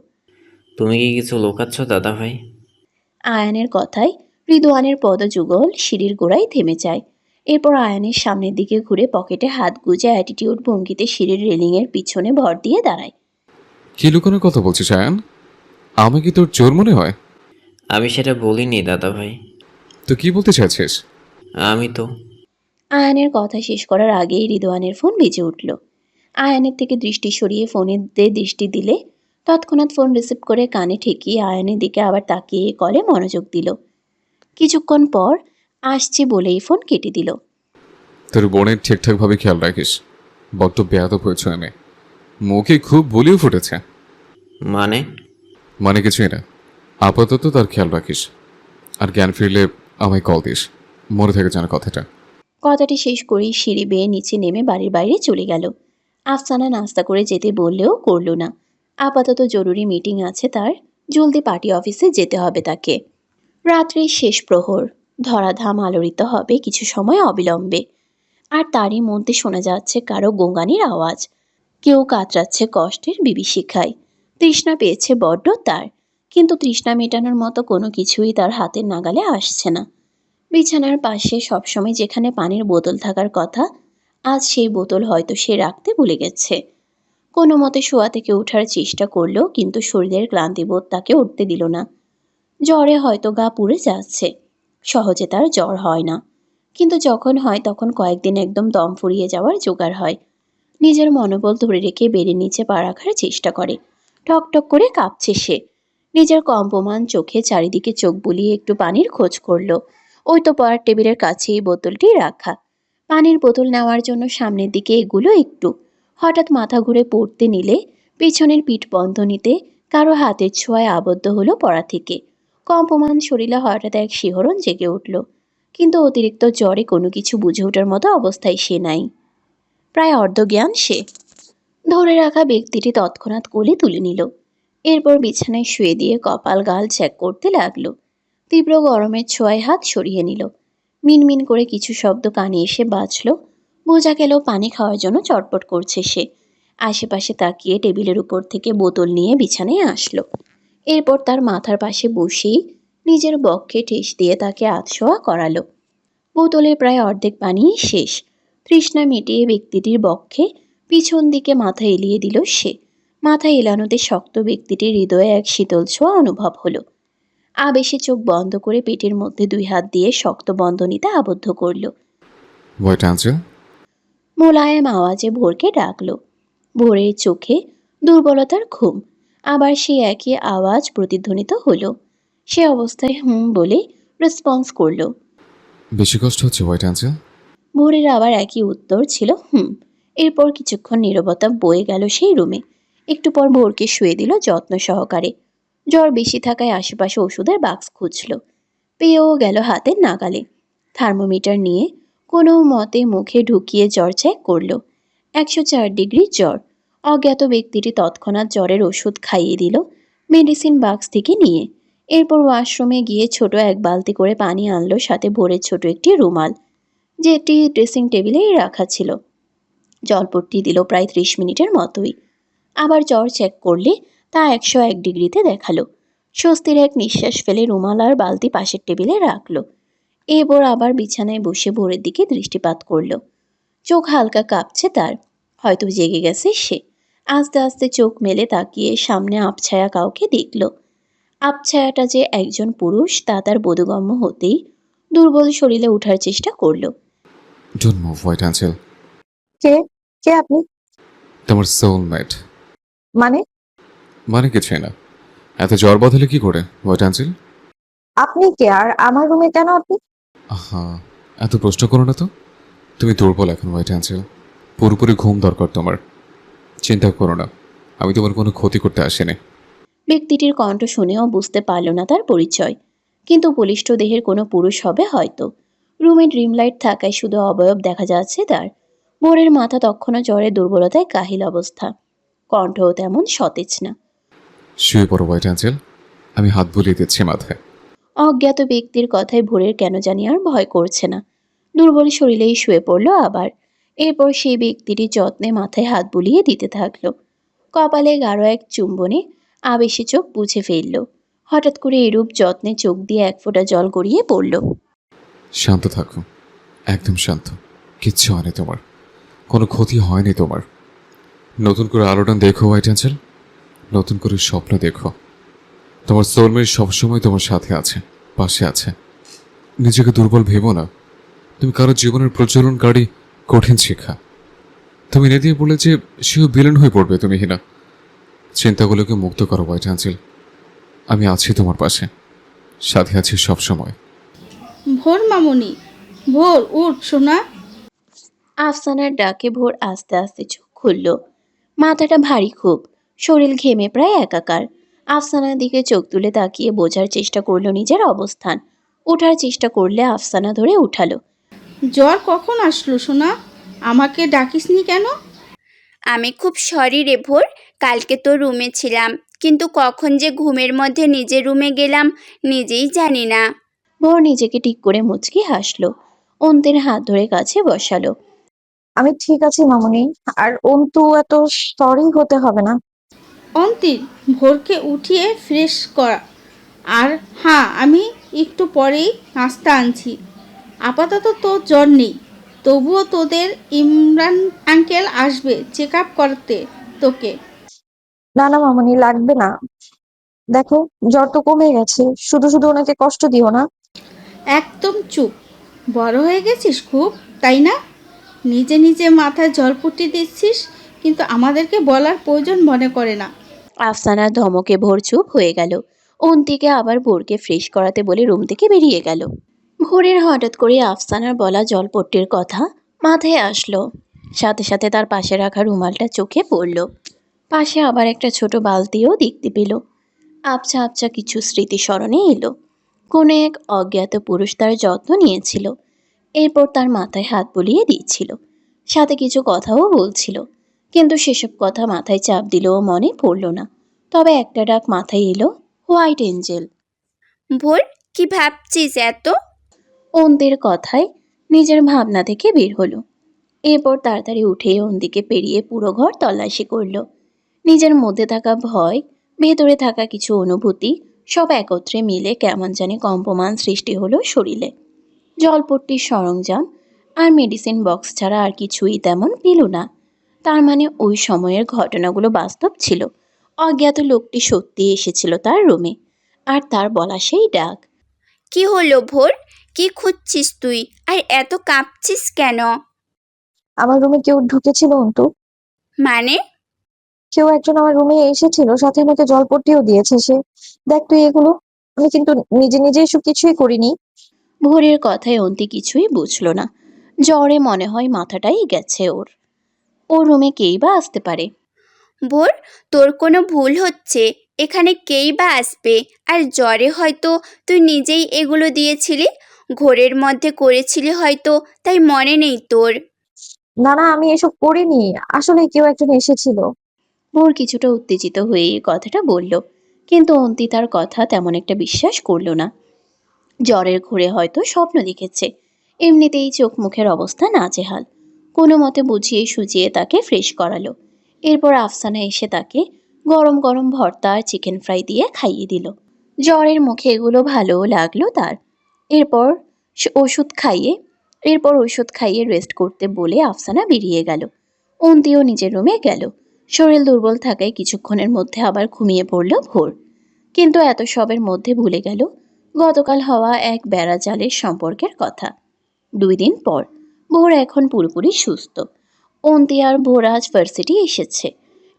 তুমি কি কিছু লুকাচ্ছ দাদা ভাই? আয়ানের কথায় রিদওয়ানের পদযুগল সিঁড়ির গোড়ায় থেমে যায়। এরপর আয়ানের সামনের দিকে ঘুরে পকেটে হাত গুজে অ্যাটিটিউড ভঙ্গিতে সিঁড়ির রেলিংয়ের পিছনে ভর দিয়ে দাঁড়ায়। কি লুকানোর কথা বলছিস আয়ান? আমি কি তোর চোর মনে হয়? আমি সেটা বলিনি দাদা ভাই। তো কি বলতে চাইছিস? আমি তো আয়ানের কথা শেষ করার আগেই রিদওয়ানের ফোন বেজে উঠল। আয়ানের থেকে দৃষ্টি সরিয়ে ফোনের দৃষ্টি দিলে তৎক্ষণাৎ ফোন রিসিভ করে কানে ঠেকিয়ে আয়ানের দিকে আবার তাকিয়ে কলে মনোযোগ দিল। কিছুক্ষণ পর আসছে বলেই ফোন কেটে দিল। তোর বোনের ঠিকঠাকভাবে খেয়াল রাখিস, বড্ড বেয়াদব হয়েছ আমি। মুখে খুব বলিও ফুটেছে। মানে কিছুই না, আপাতত তার খেয়াল রাখিস, আর জ্ঞান ফিরলে আমায় কল দিস, মনে থাকে জানা কথাটা। কথাটি শেষ করেই সিঁড়ি বেয়ে নিচে নেমে বাড়ির বাইরে চলে গেল। আফসানা নাস্তা করে যেতে বললেও করল না। আপাতত জরুরি মিটিং আছে তার, জলদি পার্টি অফিসে যেতে হবে তাকে। রাত্রির শেষ প্রহর, ধরাধাম আলোড়িত হবে কিছু সময় অবিলম্বে। আর তারই মধ্যে শোনা যাচ্ছে কারো গোঙানির আওয়াজ। কেউ কাতরাচ্ছে কষ্টের বিভীষিকায়। তৃষ্ণা পেয়েছে বড্ড তার, কিন্তু তৃষ্ণা মেটানোর মতো কোনো কিছুই তার হাতের নাগালে আসছে না। বিছানার পাশে সবসময় যেখানে পানির বোতল থাকার কথা, আজ সেই বোতল হয়তো সে রাখতে ভুলে গেছে। কোনো মতে শোয়া থেকে ওঠার চেষ্টা করলো, কিন্তু শরীরের ক্লান্তিবোধ তাকে উঠতে দিল না। জ্বরে হয়তো গা পুড়ে যাচ্ছে। সহজে তার জ্বর হয় না, কিন্তু যখন হয় তখন কয়েকদিন একদম দম ফুরিয়ে যাওয়ার জোগাড় হয়। নিজের মনোবল ধরে রেখে বেডের নিচে পা রাখার চেষ্টা করে। টকটক করে কাঁপছে সে। নিজের কম্পমান চোখে চারিদিকে চোখ বুলিয়ে একটু পানির খোঁজ করলো। ওই তো পড়ার টেবিলের কাছেই বোতলটি রাখা। পানির বোতল নেওয়ার জন্য সামনের দিকে এগুলো একটু, হঠাৎ মাথা ঘুরে পড়তে নিলে পিছনের পিঠ বন্ধনীতে কারো হাতের ছোঁয়ায় আবদ্ধ হলো পড়া থেকে। কম্পমান শরীরে হঠাৎ এক শিহরণ জেগে উঠল, কিন্তু অতিরিক্ত জ্বরে কোনো কিছু বুঝে ওঠার মতো অবস্থায় সে নাই। প্রায় অর্ধজ্ঞান সে। ধরে রাখা ব্যক্তিটি তৎক্ষণাৎ কোলে তুলে নিল। এরপর বিছানায় শুয়ে দিয়ে কপাল গাল চেক করতে লাগলো। তীব্র গরমের ছোঁয়ায় হাত সরিয়ে নিল। মিনমিন করে কিছু শব্দ কানে এসে বাজল। বোঝা গেল পানি খাওয়ার জন্য চটপট করছে সে। আশেপাশে তাকিয়ে টেবিলের উপর থেকে বোতল নিয়ে বিছানায় আসলো। এরপর তার মাথার পাশে বসেই নিজের বক্ষে ঠেস দিয়ে তাকে আধশোয়া করালো। বোতলের প্রায় অর্ধেক পানি শেষ। তৃষ্ণা মিটিয়ে ব্যক্তিটির বক্ষে পিছন দিকে মাথা এলিয়ে দিল সে। মাথা এলানোতে শক্ত ব্যক্তিটির হৃদয়ে এক শীতল ছোঁয়া অনুভব হলো। আবেশে চোখ বন্ধ করে পেটের মধ্যে দুই হাত দিয়ে শক্ত বন্ধনীতে আবদ্ধ করল। হোয়াইট অ্যাঞ্জেল, মোলায়েম আওয়াজে ভোরকে ডাকলো। ভোরের চোখে দুর্বলতার ঘুম। আবার সে একই আওয়াজ প্রতিধ্বনিত হলো। সে অবস্থায় বলে রেসপন্স করলো। বেশি কষ্ট হচ্ছে হোয়াইট অ্যাঞ্জেল? ভোরের আবার একই উত্তর ছিল এরপর কিছুক্ষণ নীরবতা বয়ে গেল সেই রুমে। একটু পর ভোরকে শুয়ে দিল যত্ন সহকারে। জ্বর বেশি থাকায় আশেপাশে ওষুধের বাক্স খুঁজল। পেয়েও গেল হাতের নাগালে। থার্মোমিটার নিয়ে কোনো মতে মুখে ঢুকিয়ে জ্বর চেক করল। 104 ডিগ্রি জ্বর। অজ্ঞাত ব্যক্তিটি তৎক্ষণাৎ জ্বরের ওষুধ খাইয়ে দিল মেডিসিন বাক্স থেকে নিয়ে। এরপর ওয়াশরুমে গিয়ে ছোট এক বালতি করে পানি আনলো, সাথে ভোরের ছোট একটি রুমাল, যেটি ড্রেসিং টেবিলেই রাখা ছিল। জলপট্টি দিল প্রায় 30 মিনিটের মতোই। আবার জ্বর চেক করলে তা 101 ডিগ্রিতে দেখালো। স্বস্তির এক নিঃশ্বাস ফেলে রুমাল আর বালতি পাশের টেবিলে রাখলো। এরপর আবার বিছানায় বসে ভোরের দিকে দৃষ্টিপাত করলো। চোখ হালকা কাঁপছে তার, হয়তো জেগে গেছে সে। আস্তে আস্তে চোখ মেলে তাকিয়ে সামনে আবছায়া কাউকে দেখল। আবছায়াটা যে একজন পুরুষ তা তার বোধগম্য হতেই দুর্বল শরীরে ওঠার চেষ্টা করলো। Don't move white angel. কে কে আপনি? তোমার সোলমেট। মানে কিছুই না। এত জ্বর বদলে কি করে হোয়াইট অ্যাঞ্জেল? আপনি কে আর আমার রুমে কেন আপনি? হ্যাঁ, এত প্রশ্ন করো না তো। তুমি দুর্বল এখন হোয়াইট অ্যাঞ্জেল। পুরোপুরি ঘুম দরকার তোমার। চিন্তা করো না, আমি তোমার কোনো ক্ষতি করতে আসিনি। ব্যক্তিটির কণ্ঠ শুনেও বুঝতে পারল না তার পরিচয়, কিন্তু বলিষ্ঠ দেহের কোনো পুরুষ হবে হয়তো। রুমে ড্রিম লাইট থাকায় শুধু অবয়ব দেখা যাচ্ছে তার। ভোরের মাথা তখনও জ্বরে দুর্বলতায় কাহিল অবস্থা। কণ্ঠও তেমন সতেজ না। শুয়ে পড়ো হোয়াইট অ্যাঞ্জেল, আমি হাত বুলিয়ে দিচ্ছি মাথায়। অজ্ঞাত ব্যক্তির কথায় ভোরের কেন জানি আর ভয় করছে না। দুর্বল শরীরেই শুয়ে পড়ল আবার। এরপর সেই ব্যক্তিটি যত্নে মাথায় হাত বুলিয়ে দিতে থাকলো। কপালে গাঢ় এক চুম্বনে আবেশে চোখ বুঝে ফেলল। হঠাৎ করে এরূপ যত্নে চোখ দিয়ে এক ফোঁটা জল গড়িয়ে পড়ল। শান্ত থাকো, একদম শান্ত। কিচ্ছু হয়নি তোমার, কোনো ক্ষতি হয়নি তোমার। নতুন করে আলোটা দেখো হোয়াইট অ্যাঞ্জেল, নতুন করে স্বপ্ন দেখো। তোমার সোলমেট সবসময় তোমার সাথে আছে, পাশে আছে। নিজেকে দুর্বল ভেবো না। তুমি কারো জীবনের প্রচলনকারী কঠিন শিক্ষা। তুমি এনে দিয়ে বলে যে সেও বিলীন হয়ে পড়বে তুমি হিনা। চিন্তাগুলোকে মুক্ত করো হোয়াইট অ্যাঞ্জেল। আমি আছি তোমার পাশে, সাথে আছি সবসময়। ভোর মামুনি, ভোর উঠ সোনা। আফসানার ডাকে ভোর আস্তে আস্তে চোখ খুলল। মাথাটা ভারী খুব, শরীর ঘেমে প্রায় একাকার। আফসানার দিকে চোখ তুলে তাকিয়ে বোঝার চেষ্টা করলো নিজের অবস্থান। ওঠার চেষ্টা করলে আফসানা ধরে উঠালো। জ্বর কখন আসলো সোনা? আমাকে ডাকিসনি কেন? আমি খুব সরি রে ভোর, কালকে তো রুমে ছিলাম, কিন্তু কখন যে ঘুমের মধ্যে নিজের রুমে গেলাম নিজেই জানি না। ভোর নিজেকে ঠিক করে মুচকি হাসলো। অন্তের হাত ধরে কাছে বসালো। আমি ঠিক আছি মামুনি। আর অন্তু এত সরি হতে হবে না। অন্তির ভোরকে উঠিয়ে ফ্রেশ করা। আর হ্যাঁ, আমি একটু পরেই নাস্তা আনছি। আপাতত তোর জ্বর নেই, তবুও তোদের ইমরান আঙ্কেল আসবে চেক আপ করতে তোকে। না না মামুনি, লাগবে না। দেখো, জ্বর তো কমে গেছে, শুধু শুধু ওনাকে কষ্ট দিও না। একদম চুপ। বড় হয়ে গেছিস খুব, তাই না? নিজে নিজে মাথায় জলপট্টি দিচ্ছিস, কিন্তু আমাদেরকে বলার প্রয়োজন মনে করে না। আফসানার ধমকে ভোর চুপ হয়ে গেল। অন্তিকে আবার ভোরকে ফ্রেশ করাতে বলে রুম থেকে বেরিয়ে গেল। ভোরের হঠাৎ করে আফসানার বলা জলপট্টির কথা মাথায় আসলো। সাথে সাথে তার পাশে রাখা রুমালটা চোখে পড়ল। পাশে আবার একটা ছোট বালতিও দেখতে পেল। আবছা আবছা কিছু স্মৃতি স্মরণে এলো। কোনো এক অজ্ঞাত পুরুষ তার যত্ন নিয়েছিল, এরপর তার মাথায় হাত বুলিয়ে দিচ্ছিল, সাথে কিছু কথাও বলছিল। কিন্তু সেসব কথা মাথায় চাপ দিলেও মনে পড়ল না। তবে একটা ডাক মাথায় এলো, হোয়াইট এঞ্জেল। ভোর, কি ভাবছিস এত? অন্তের কথায় নিজের ভাবনা থেকে বের হলো। এরপর তাড়াতাড়ি উঠে অন্তিকে পেরিয়ে পুরো ঘর তল্লাশি করলো। নিজের মধ্যে থাকা ভয়, ভেতরে থাকা কিছু অনুভূতি সব একত্রে মিলে কেমন জানি কম্পমান সৃষ্টি হলো শরীরে। জলপট্টির সরঞ্জাম আর মেডিসিন বক্স ছাড়া আর কিছুই তেমন পেল না। তার মানে ওই সময়ের ঘটনাগুলো বাস্তব ছিল। অজ্ঞাত লোকটি সত্যি এসেছিল তার রুমে, আর তার বলা সেই ডাক। কি হলো ভোর, কি খুঁজছিস তুই? আর এত কাঁপছিস কেন? আমার রুমে কেউ ঢুকেছিল অন্তু। মানে? কেউ একজন আমার রুমে এসেছিল, সাথে আমাকে জলপট্টিও দিয়েছে সে। দেখ তুই এগুলো। আমি কিন্তু নিজে নিজে এসব কিছুই করিনি। ভোরের কথায় অন্তি কিছুই বুঝল না। জ্বরে মনে হয় মাথাটাই গেছে ওর। ওর রুমে কেই বা আসতে পারে? ভোর, তোর কোনো ভুল হচ্ছে। এখানে কেই বা আসবে? আর জ্বরে হয়তো তুই নিজেই এগুলো দিয়েছিলি, ঘোরের মধ্যে করেছিলি হয়তো, তাই মনে নেই তোর। না না, আমি এসব করিনি। আসলে কেউ একজন এসেছিল। ভোর কিছুটা উত্তেজিত হয়ে এই কথাটা বলল, কিন্তু অন্তি তার কথা তেমন একটা বিশ্বাস করল না। জ্বরের ঘোরে হয়তো স্বপ্ন দেখেছে। এমনিতেই চোখ মুখের অবস্থা নাজেহাল। কোনো মতে বুঝিয়ে সুজিয়ে তাকে ফ্রেশ করালো। এরপর আফসানা এসে তাকে গরম গরম ভর্তা আর চিকেন ফ্রাই দিয়ে খাইয়ে দিল। জ্বরের মুখে এগুলো ভালোও লাগলো তার। এরপর স- ওষুধ খাইয়ে ওষুধ খাইয়ে রেস্ট করতে বলে আফসানা বেরিয়ে গেল। অন্তিও নিজের রুমে গেল। শরীর দুর্বল থাকায় কিছুক্ষণের মধ্যে আবার ঘুমিয়ে পড়ল ভোর। কিন্তু এত সবের মধ্যে ভুলে গেল গতকাল হওয়া এক বেড়া জালের সম্পর্কের কথা। 2 দিন পর ভোর এখন পুরোপুরি সুস্থ। অন্তি আর ভোর আজ ভার্সিটি এসেছে।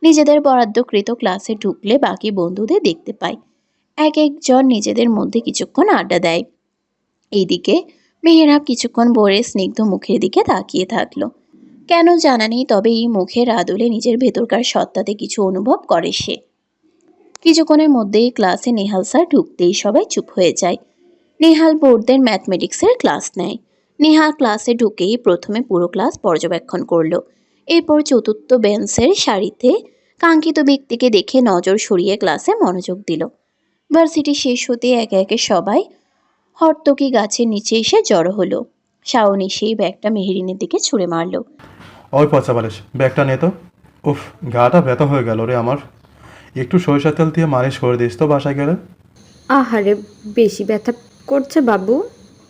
নিজেদের বরাদ্দকৃত ক্লাসে ঢুকলে বাকি বন্ধুদের দেখতে পায়। এক একজন নিজেদের মধ্যে কিছুক্ষণ আড্ডা দেয়। এইদিকে মেহেরাব কিছুক্ষণ ভোরের স্নিগ্ধ মুখের দিকে তাকিয়ে থাকলো। কেন জানা নেই, তবে এই মুখের আদলে নিজের ভেতরকার সত্তাতে কিছু অনুভব করে সে। কিছুক্ষণের মধ্যেই ক্লাসে নেহাল স্যার ঢুকতেই সবাই চুপ হয়ে যায়। নেহাল বোর্ডদের ম্যাথমেটিক্সের ক্লাস নেয়। নেহাল ক্লাসে ঢুকেই প্রথমে পুরো ক্লাস পর্যবেক্ষণ করলো। এরপর চতুর্থ বেঞ্চের সারিতে কাঙ্ক্ষিত ব্যক্তিকে দেখে নজর সরিয়ে ক্লাসে মনোযোগ দিল। ভার্সিটি শেষ হতে একে একে সবাই হর্তকি গাছের নিচে এসে জড়ো হলো। শাওনি সেই ব্যাগটা মেহেরিনের দিকে ছুঁড়ে মারল। ওই পচা বালিশ, ব্যাগটা নে তো। উফ, গাটা ব্যথা হয়ে গেল রে আমার। একটু সরিষার তেল দিয়ে মালিশ করে দিস তো বাসায় গেলে। আহারে, বেশি ব্যথা করছে বাবু?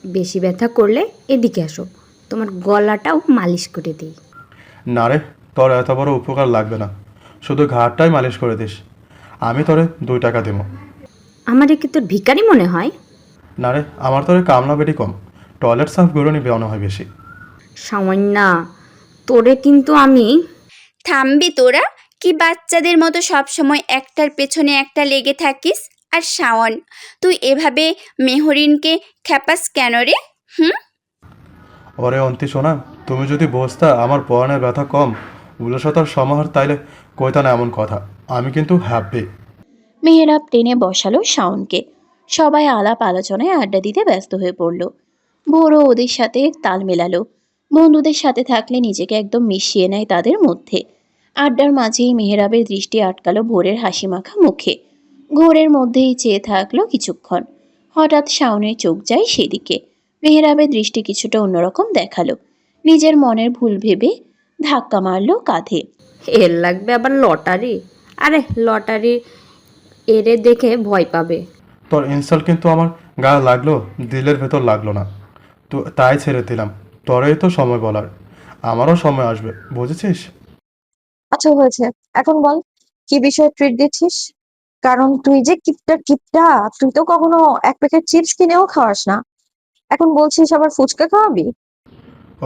বেশি ব্যথা করলে এদিকে আসো, তোমার গলাটাও মালিশ করে দিই। না রে, তোর এত বড় উপকার লাগবে না, শুধু ঘাটটাই মালিশ করে দিস। আমি তোরে 2 টাকা দেবো। আমারে কি তোর ভিখারি মনে হয়? না রে, আমার তোরে কামলা বেটি কম, টয়লেট সাফ করে নিবে মনে হয় বেশি। সামান্যা, তোরে কিন্তু আমি। থামবি তোরা? কি বাচ্চাদের মতো সবসময় একটার পেছনে একটা লেগে থাকিস? আর শাওন, তুই এভাবে মেহরিনকে খ্যাপাস কেন রে? ওরে অন্তি শোনা, তুমি যদি বসতা আমার পরনে ব্যথা কম উলসতার সমাহার, তাইলে কইতা না এমন কথা। আমি কিন্তু হ্যাপি। মেহেরাব টেনে বসালো শাওনকে। সবাই আলাপ আলোচনায় আড্ডা দিতে ব্যস্ত হয়ে পড়ল। ভোরও ওদের সাথে তাল মেলালো। বন্ধুদের সাথে থাকলে নিজেকে একদম মিশিয়ে নেয় তাদের মধ্যে। আড্ডার মাঝেই মেহেরাবের দৃষ্টি আটকালো ভোরের হাসিমাখা মুখে। ঘোরের মধ্যেই চেয়ে থাকলো কিছুক্ষণ। হঠাৎ শাওনের চোখ যায় সেদিকে। মেহেরাবের দৃষ্টি কিছুটা অন্যরকম দেখালো। নিজের মনের ভুল ভেবে ধাক্কা মারলো কাঁধে। এর লাগবে আবার লটারি? আরে লটারি এরে দেখে ভয় পাবে। তোর ইনসাল্ট কিন্তু আমার গায়ে লাগলো, দিলের ভেতর লাগলো না। তো তাই ছেড়ে দিলাম। তোরই তো সময় বলার, আমারও সময় আসবে, বুঝেছিস? আচ্ছা হয়েছে, এখন বল কি বিষয়ে ট্রিট দিচ্ছিস? কারণ তুই যে কিপটা কিপটা, তুই তো কখনো এক প্যাকেট চিপস কিনেও খাওয়াস না, এখন বলছিস আবার ফুচকা খাওয়াবি?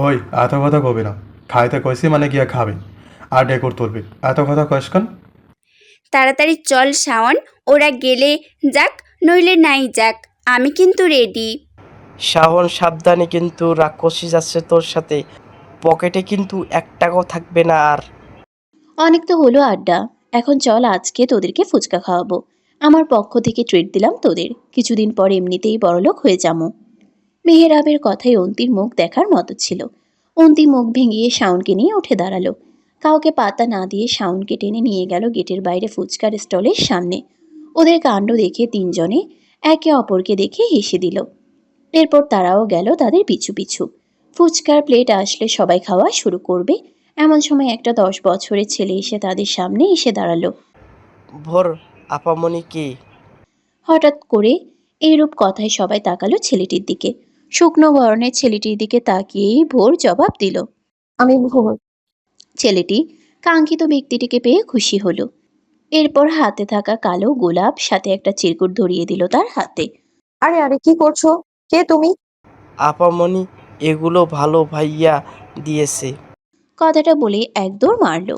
ওই এত কথা কবি না, খাইতে কইছি মানে গিয়া খাবি আর ডেকোর তুলবি, এত কথা কইস কেন? তাড়াতাড়ি চল শাওন, ওরা গেলে যাক নইলে নাই যাক, আমি কিন্তু রেডি। শাওন সাবধানে, কিন্তু রাক্ষসী যাচ্ছে তোর সাথে, পকেটে কিন্তু 1 টাকাও থাকবে না আর। অনেক তো হলো আড্ডা, এখন চল আজকে তোদেরকে ফুচকা খাওয়াবো। আমার পক্ষ থেকে ট্রিট দিলাম তোদের, কিছুদিন পর এমনিতেই বড়লোক হয়ে যাবো। মেহেরাবের কথায় অন্তির মুখ দেখার মতো ছিল। অন্তি মুখ ভেঙিয়ে শাওনকে নিয়ে উঠে দাঁড়ালো। কাউকে পাতা না দিয়ে শাওনকে টেনে নিয়ে গেল গেটের বাইরে ফুচকার স্টলের সামনে। ওদের কাণ্ড দেখে তিনজনে একে অপরকে দেখে হেসে দিল। এরপর তারাও গেল তাদের পিছু পিছু। ফুচকার প্লেট আসলে সবাই খাওয়া শুরু করবে, এমন সময় একটা 10 বছরের ছেলে এসে তাদের সামনে এসে দাঁড়ালো। ভোর আপামনি কি? হঠাৎ করে এইরূপ কথায় সবাই তাকালো ছেলেটির দিকে। শুকনো বরণের ছেলেটির দিকে তাকিয়েই ভোর জবাব দিল। আমি ভুল। ছেলেটি কাঙ্ক্ষিত ব্যক্তিটিকে পেয়ে খুশি হলো। এরপর হাতে থাকা কালো গোলাপ সাথে একটা চিরকুট ধরিয়ে দিল তার হাতে। আরে আরে কি করছো? কে তুমি? আপামনি এগুলো ভালো ভাইয়া দিয়েছে। কথাটা বলে এক দৌড় মারল।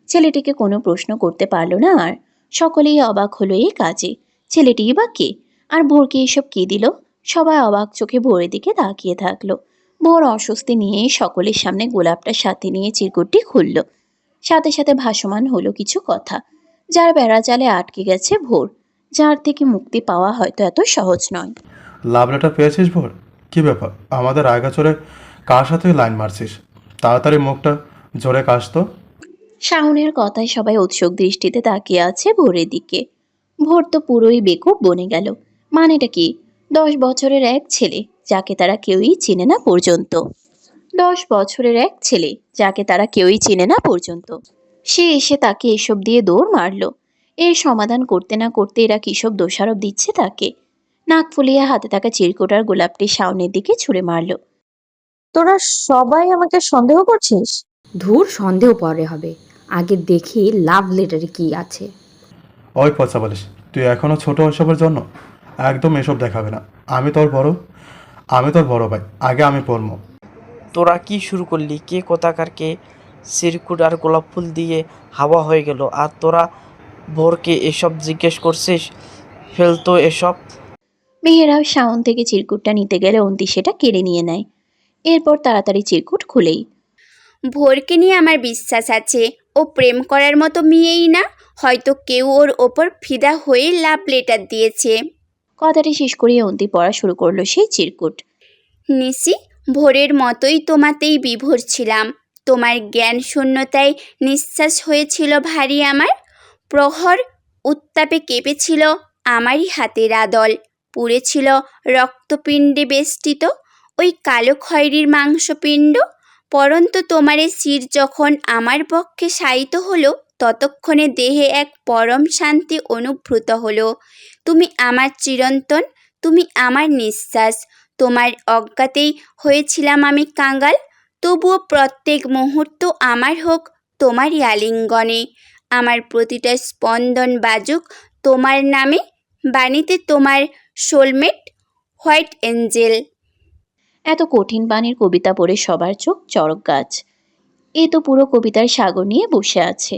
ছেলেটিকে কোনো প্রশ্ন করতে পারল না আর। সকলেই অবাক হলো এই কাজে। ছেলেটিই বা কে? আর ভোরকে এসব কি দিল? সবাই অবাক চোখে ভোরের দিকে তাকিয়ে থাকলো। ভোর অস্বস্তি নিয়ে সকলের সামনে গোলাপটার সাথে নিয়ে চিরকুটটি খুলল। সাথে সাথে ভাসমান হলো কিছু কথা, যার বেড়াজালে আটকে গেছে ভোর, যার থেকে মুক্তি পাওয়া হয়তো এত সহজ নয়। লাভ লেটার পেয়েছিস ভোর? কি ব্যাপার, আমাদের আগা চড়ে কার সাথে লাইন মারছিস? তাড়াতাড়ি মুখটা জোরে কাশ তো। শাওনের কথায় সবাই উৎসুক দৃষ্টিতে তাকিয়ে আছে ভোরের দিকে। ভোর তো পুরোই বেকুব বনে গেল। মানেটা কি? 10 বছরের এক ছেলে, যাকে তারা কেউই চিনে না পর্যন্ত। 10 বছরের এক ছেলে, যাকে তারা কেউই চিনে না পর্যন্ত। সে এসে তাকে এসব দিয়ে দৌড় মারল। এর সমাধান করতে না করতে এরা কিসব দোষারোপ দিচ্ছে তাকে। নাক ফুলিয়ে হাতে থাকা চিরকুটার গোলাপটি শাওনের দিকে ছুঁড়ে মারল। তোরা সবাই আমাকে সন্দেহ করছিস? ধুর, সন্দেহ পরে হবে, আগে দেখি লাভ লেটারে কি আছে। ওই পচা বলিস, তুই এখনো ছোট ওসবের জন্য? একদম এসব দেখাবে না। আমি তোর বড় ভাই, আগে আমি পড়বো। তোরা কি শুরু করলি? কে কোথাকার কে? সিরকুট আর গোলাপ ফুল দিয়ে হাওয়া হয়ে গেল, আর তোরা ভোরকে এসব জিজ্ঞেস করছিস? ফেলতো এসব। মেহেরাব শাওন থেকে চিরকুটটা নিতে গেলে অন্তি সেটা কেড়ে নিয়ে নেয়। এরপর তাড়াতাড়ি চিরকুট খুলেই। ভোরকে নিয়ে আমার বিশ্বাস আছে, ও প্রেম করার মতো মেয়েই না, হয়তো কেউ ওর ওপর ফিদা হয়ে লাভ লেটার দিয়েছে। কথাটি শেষ করিয়ে অন্তি পড়া শুরু করলো সেই চিরকুট। নিশি, ভোরের মতোই তোমাতেই বিভোর ছিলাম। তোমার জ্ঞান শূন্যতায় নিঃশ্বাস হয়েছিল ভারী আমার। প্রহর উত্তাপে কেঁপেছিল আমারই হাতের আদল। পুড়েছিল রক্তপিণ্ডে বেষ্টিত ওই কালো খয়েরির মাংসপিণ্ড। পরন্তু তোমারে শির যখন আমার পক্ষে শায়িত হলো, ততক্ষণে দেহে এক পরম শান্তি অনুভূত হলো। তুমি আমার চিরন্তন, তুমি আমার নিঃশ্বাস। তোমার অজ্ঞাতেই হয়েছিলাম আমি কাঙ্গাল, তবুও প্রত্যেক মুহূর্ত আমার হোক তোমারই আলিঙ্গনে। আমার প্রতিটা স্পন্দন বাজুক তোমার নামে, বাণীতে তোমার সোলমেট হোয়াইট এঞ্জেল। এত কঠিন বাণীর কবিতা পড়ে সবার চোখ চড়ক গাছ। এ তো পুরো কবিতার সাগর নিয়ে বসে আছে।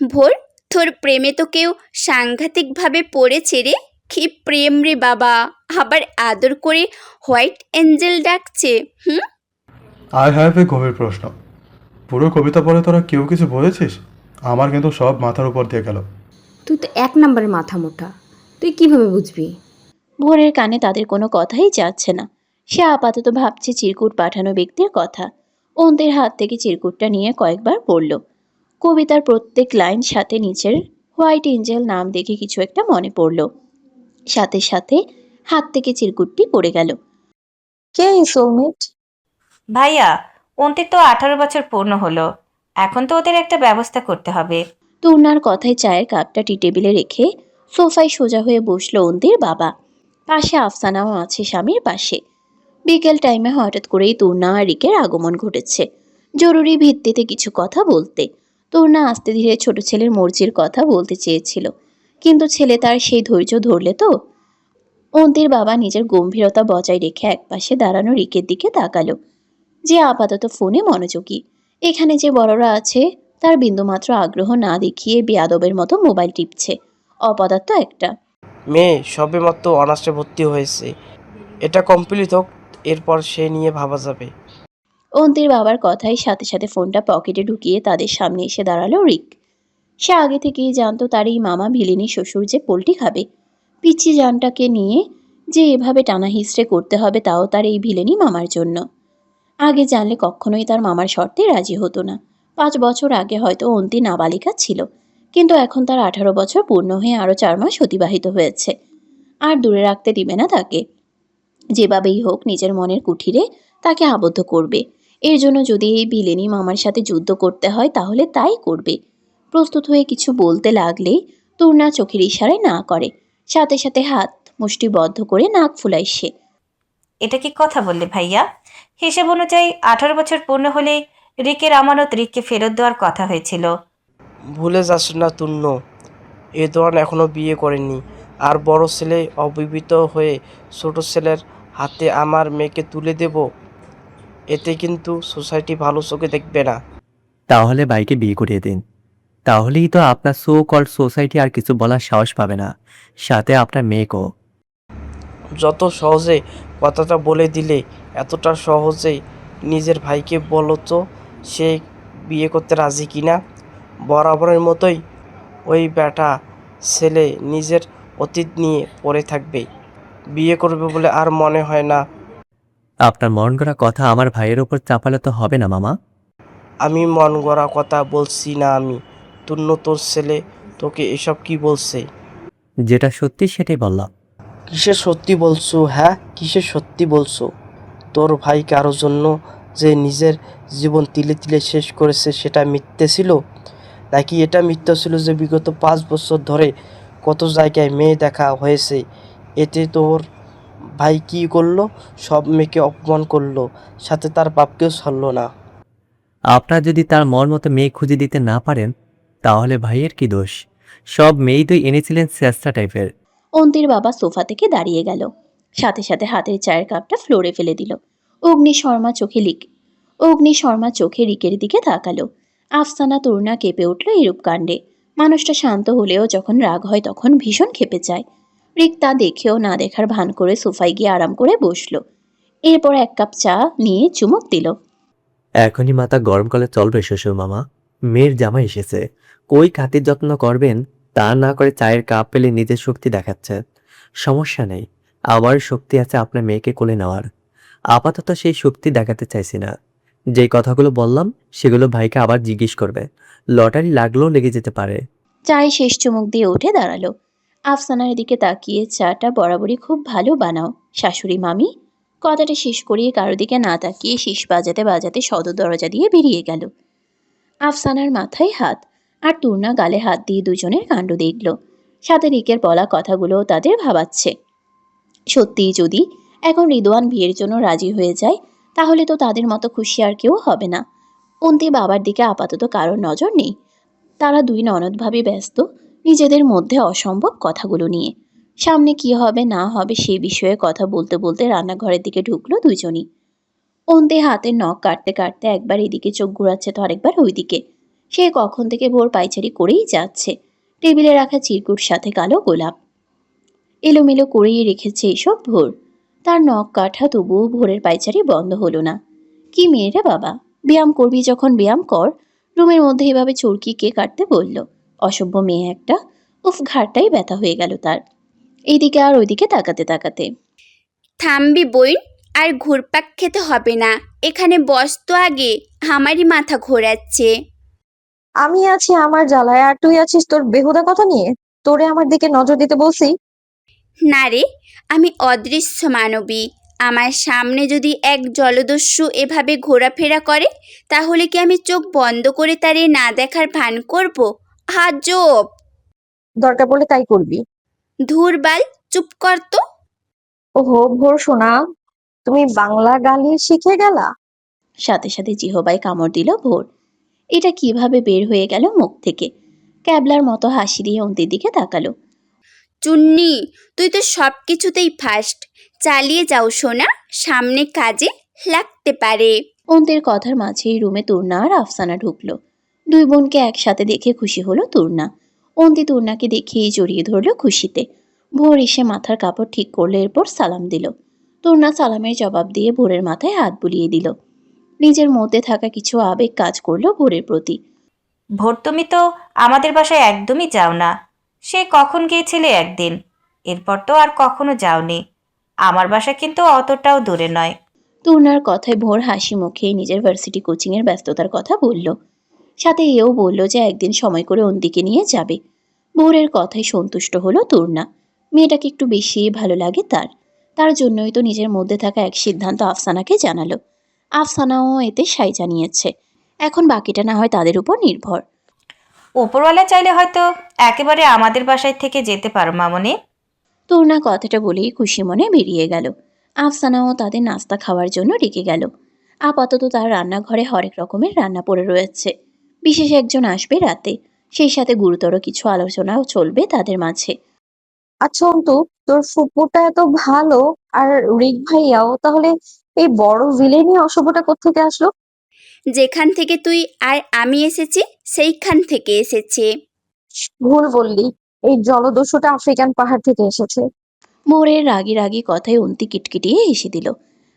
ভোর, তোর প্রেমে তো কেউ সাংঘাতিকভাবে পড়েছে রে। কি প্রেম রে বাবা, আবার আদর করে হোয়াইট এঞ্জেল ডাকছে। আই হ্যাভ এ গভীর প্রশ্ন। পুরো কবিতা পড়ে তোরা কেউ কিছু বলেছিস? আমার কিন্তু সব মাথার উপর দিয়ে গেল। তুই তো 1 নম্বরের মাথা মোটা, তুই কিভাবে বুঝবি? ভোরের কানে তাদের কোনো কথাই যাচ্ছে না। সে আপাতত ভাবছে চিরকুট পাঠানো ব্যক্তির কথা। অন্তের হাত থেকে চিরকুটটা নিয়ে কয়েকবার পড়ল। কবিতার প্রত্যেক লাইন সাথে নিচের হোয়াইট এঞ্জেল নাম দেখে কিছু একটা মনে পড়ল। সাথে সাথে হাত থেকে চিরকুটটি পড়ে গেল। কে এই সোলমেট? ভাইয়া, ওনতে তো 18 বছর পূর্ণ হলো, এখন তো ওদের একটা ব্যবস্থা করতে হবে। তূর্ণার কথায় চায়ের কাপটা টি টেবিলে রেখে সোফায় সোজা হয়ে বসলো অন্তির বাবা। পাশে আফসানাও আছে স্বামীর পাশে। বিকেল টাইমে হঠাৎ করেই তূর্ণা আর রিকের আগমন ঘটেছে জরুরি ভিত্তিতে কিছু কথা বলতে। তূর্ণা আস্তে ধীরে ছোট ছেলের মর্জির কথা বলতে চেয়েছিল, কিন্তু ছেলে তার সেই ধৈর্য ধরলে তো। অন্তির বাবা নিজের গম্ভীরতা বজায় রেখে একপাশে দাঁড়ানো রিকের দিকে তাকালো, যে আপাতত ফোনে মনোযোগী। এখানে যে বড়রা আছে তার বিন্দুমাত্র আগ্রহ না দেখিয়ে বেয়াদবের মতো মোবাইল টিপছে। অপদার্থ একটা। মেয়ে সবে মাত্র অনার্সে ভর্তি হয়েছে, এটা কমপ্লিট হোক, এরপর সে নিয়ে ভাবা যাবে। অন্তির বাবার কথায় সাথে সাথে ফোনটা পকেটে ঢুকিয়ে তাদের সামনে এসে দাঁড়ালো রিক। সে আগে থেকেই জানতো তার এই মামা ভিলিনী শ্বশুর যে পোল্টি খাবে। পিচ্ছি জানটাকে নিয়ে যে এভাবে টানা হিস্ট্রে করতে হবে, তাও তার এই ভিলেনি মামার জন্য। আগে জানলে কখনোই তার মামার শর্তে রাজি হতো না। 5 বছর আগে হয়তো অন্তি নাবালিকা ছিল, কিন্তু এখন তার 18 বছর পূর্ণ হয়ে আরও 4 মাস অতিবাহিত হয়েছে। আর দূরে রাখতে দিবে না তাকে। যেভাবেই হোক নিজের মনের কুঠিরে তাকে আবদ্ধ করবে। এর জন্য যদি এই ভিলেনি মামার সাথে যুদ্ধ করতে হয় তাহলে তাই করবে। প্রস্তুত হয়ে কিছু বলতে লাগলে তূর্ণা চোখের ইশারায় না করে, সাথে সাথে হাত মুষ্টিবদ্ধ করে নাক ফুলায় সে। এটা কি কথা বললে ভাইয়া? হিসেব অনুযায়ী 18 বছর পূর্ণ হলে রিকের আমানত রিককে ফেরত দেওয়ার কথা হয়েছিল। ভুলে যাস না তুন্ন, এ দোয়ান এখনো বিয়ে করেনি। আর বড় ছেলে অবিবাহিত হয়ে ছোট ছেলের হাতে আমার মেয়েকে তুলে দেব, এতে কিন্তু সোসাইটি ভালো চোখে দেখবে না। তাহলে ভাইকে বিয়ে করিয়ে দিন, তাহলেই তো আপনার সো কল্ড সোসাইটি আর কিছু বলার সাহস পাবে না, সাথে আপনার মেয়েকেও। যত সহজে কথাটা বলে দিলে এতটা সহজেই নিজের ভাইকে বলো তো সে বিয়ে করতে রাজি কিনা। বরাবরের মতোই ওই বেটা ছেলে নিজের অতীত নিয়ে পড়ে থাকবে, বিয়ে করবে বলে আর মনে হয় না। আপনার মন গড়া কথা আমার ভাইয়ের ওপর চাপালে তো হবে না মামা। আমি মন গড়া কথা বলছি না আমি। তুন্ন তোর ছেলে তোকে এসব কি বলছে? যেটা সত্যি সেটাই বললাম। কিসের সত্যি বলছো? হ্যাঁ, কিসের সত্যি বলছো? তোর ভাই কারোর জন্য যে নিজের জীবন তিলে তিলে শেষ করেছে সেটা মিথ্যে ছিল, নাকি এটা মিথ্যা ছিল যে বিগত 5 বছর ধরে কত জায়গায় মেয়ে দেখা হয়েছে, এতে তোর ভাই কি করলো? সব মেয়েকে অপমান করলো, সাথে তার বাপকেও ছাড়লো না। আপনার যদি তার মন মতো মেয়ে খুঁজে দিতে না পারেন তাহলে ভাইয়ের কি দোষ? সব মেয়েই তো এনেছিলেন চেষ্টা টাইপের। অন্তির বাবা সোফা থেকে দাঁড়িয়ে গেল, সাথে সাথে হাতের চায়ের কাপটা ফ্লোরে ফেলে দিল। অগ্নি শর্মা চোখে রিকের দিকে তাকালো। আফসানা তরুণা কেঁপে উঠল এরূপ কাণ্ডে। মানুষটা শান্ত হলেও যখন রাগ হয় তখন ভীষণ ক্ষেপে যায়। রিক তা দেখেও না দেখার ভান করে সোফায় গিয়ে আরাম করে বসলো। এরপর 1 কাপ চা নিয়ে চুমুক দিল। এখনই মাথা গরম করলে চলবে শ্বশুর মামা, মেয়ের জামাই এসেছে, কই খাতির যত্ন করবেন তা না করে চায়ের কাপ পেলে নিজের শক্তি দেখাচ্ছেন। সমস্যা নেই, আমার শক্তি আছে আপনার মেয়েকে কোলে নেওয়ার। আপাতত সেই শক্তি দেখাতে চাইছি না। যেই কথাগুলো বললাম সেগুলো ভাইকে আবার জিজ্ঞেস করবে, লটারি লাগলেও লেগে যেতে পারে। চায়ে শেষ চুমুক দিয়ে উঠে দাঁড়ালো। আফসানার দিকে তাকিয়ে, চাটা বরাবরই খুব ভালো বানাও শাশুড়ি মামি। কথাটা শেষ করিয়ে কারো দিকে না তাকিয়ে শীষ বাজাতে বাজাতে সদর দরজা দিয়ে বেরিয়ে গেল। আফসানার মাথায় হাত আর তূর্ণা গালে হাত দিয়ে দুজনের কাণ্ড দেখল। সাথে রিকের বলা কথাগুলোও তাদের ভাবাচ্ছে। সত্যিই যদি এখন রিদওয়ান বিয়ের জন্য রাজি হয়ে যায় তাহলে তো তাদের মতো খুশি আর কেউ হবে না। অন্তি বাবার দিকে আপাতত কারোর নজর নেই। তারা দুই ননদভাবে ব্যস্ত নিজেদের মধ্যে অসম্ভব কথাগুলো নিয়ে। সামনে কি হবে না হবে সেই বিষয়ে কথা বলতে বলতে রান্নাঘরের দিকে ঢুকলো দুজনই। অন্তে হাতের নখ কাটতে কাটতে একবার এদিকে চোখ ঘোরাচ্ছে তো আরেকবার ওইদিকে। সে কখন থেকে ভোর পাইচারি করেই যাচ্ছে। টেবিলে রাখা চিরকুট সাথে কালো গোলাপ এলোমেলো করেই রেখেছে এসব ভোর। তার নখ কাটা তবুও ভোরের পাইচারি বন্ধ হলো না। কি মেয়েরা বাবা, ব্যায়াম করবি যখন ব্যায়াম কর, রুমের মধ্যে এভাবে চরকি কে কাটতে বলল? অসভ্য মেয়ে একটা। উফ, ঘাড়টাই ব্যথা হয়ে গেল তার এইদিকে আর ওইদিকে তাকাতে তাকাতে। থামবি বই, আর ঘুরপাক খেতে হবে না, এখানে বস তো আগে, আমারই মাথা ঘোরাচ্ছে। আমি আছি আমার জ্বালায়, আর তুই আছিস তোর বেহুদা কথা নিয়ে। তোরে আমার দিকে নজর দিতে বলছি? না রে, আমি অদৃশ্য মানবী। আমার সামনে যদি এক জলদস্যু এভাবে ঘোরাফেরা করে, তাহলে কি আমি চোখ বন্ধ করে তারে না দেখার ভান করব? আজব! দরকার পড়লে তাই করবি। ধুরবাল, চুপ কর তো। ওহো ভোর সোনা, তুমি বাংলা গালি শিখে গেলা? সাথে সাথে জিহবায় কামড় দিল ভোর। এটা কিভাবে বের হয়ে গেল মুখ থেকে? ক্যাবলার মতো হাসি দিয়ে অন্তির দিকে তাকালো। চুন্নি, তুই তো সব কিছুতেই ফার্স্ট। চালিয়ে যাও সোনা, সামনে কাজে লাগতে পারে। অন্তের কথার মাঝেই রুমে তুর্না আর আফসানা ঢুকলো। দুই বোনকে একসাথে দেখে খুশি হলো তুর্না। অন্তি তুর্নাকে দেখেই জড়িয়ে ধরলো খুশিতে। ভোর এসে মাথার কাপড় ঠিক করলো, এরপর সালাম দিল। তুর্না সালামের জবাব দিয়ে ভোরের মাথায় হাত বুলিয়ে দিল। নিজের মধ্যে থাকা কিছু আবেগ কাজ করলো ভোরের প্রতি। ভোর, তুমি তো আমাদের বাসায় একদমই যাও না। সে কখন গিয়েছিলে একদিন, এরপর তো আর কখনো যাওনি। আমার বাসা কিন্তু অতটাও দূরে নয়। তুর্নার কথায় ভোর হাসি মুখে নিজের ভার্সিটি কোচিংয়ের ব্যস্ততার কথা বলল। সাথে এও বলল যে একদিন সময় করে অন্তিকে নিয়ে যাবে। ভোরের কথায় সন্তুষ্ট হলো তুর্না। মেয়েটাকে একটু বেশি ভালো লাগে তার জন্যই তো নিজের মধ্যে থাকা এক সিদ্ধান্ত আফসানাকে জানালো। আফসানাও এতে সাই জানিয়েছে। এখন বাকিটা না হয় তাদের উপর নির্ভর। ওপরওয়ালা চাইলে হয়তো একেবারে আমাদের বাসায় থেকে যেতে পারো মামনি। তুর্না কথাটা বলেই খুশি মনে বেরিয়ে গেল। আফসানাও তাদের নাস্তা খাওয়ার জন্য ডেকে গেল। আপাতত তার রান্নাঘরে হরেক রকমের রান্না পড়ে রয়েছে। বিশেষ একজন আসবে রাতে, সেই সাথে গুরুতর কিছু আলোচনাও চলবে তাদের মাঝে। আচ্ছা অন্তু, তোর ফুপুটা এত ভালো, আর রিক ভাইয়াও, তাহলে এই বড় ভিলেনই অশুভটা কোত্থেকে আসলো? যেখান থেকে তুই আর আমি এসেছি, সেইখান থেকে এসেছে। ভুল বললি, এই জলদস্যুটা আফ্রিকান পাহাড় থেকে এসেছে। ভোরের রাগী রাগী কথায় অন্তি কিটকিটিয়ে হেসে দিল।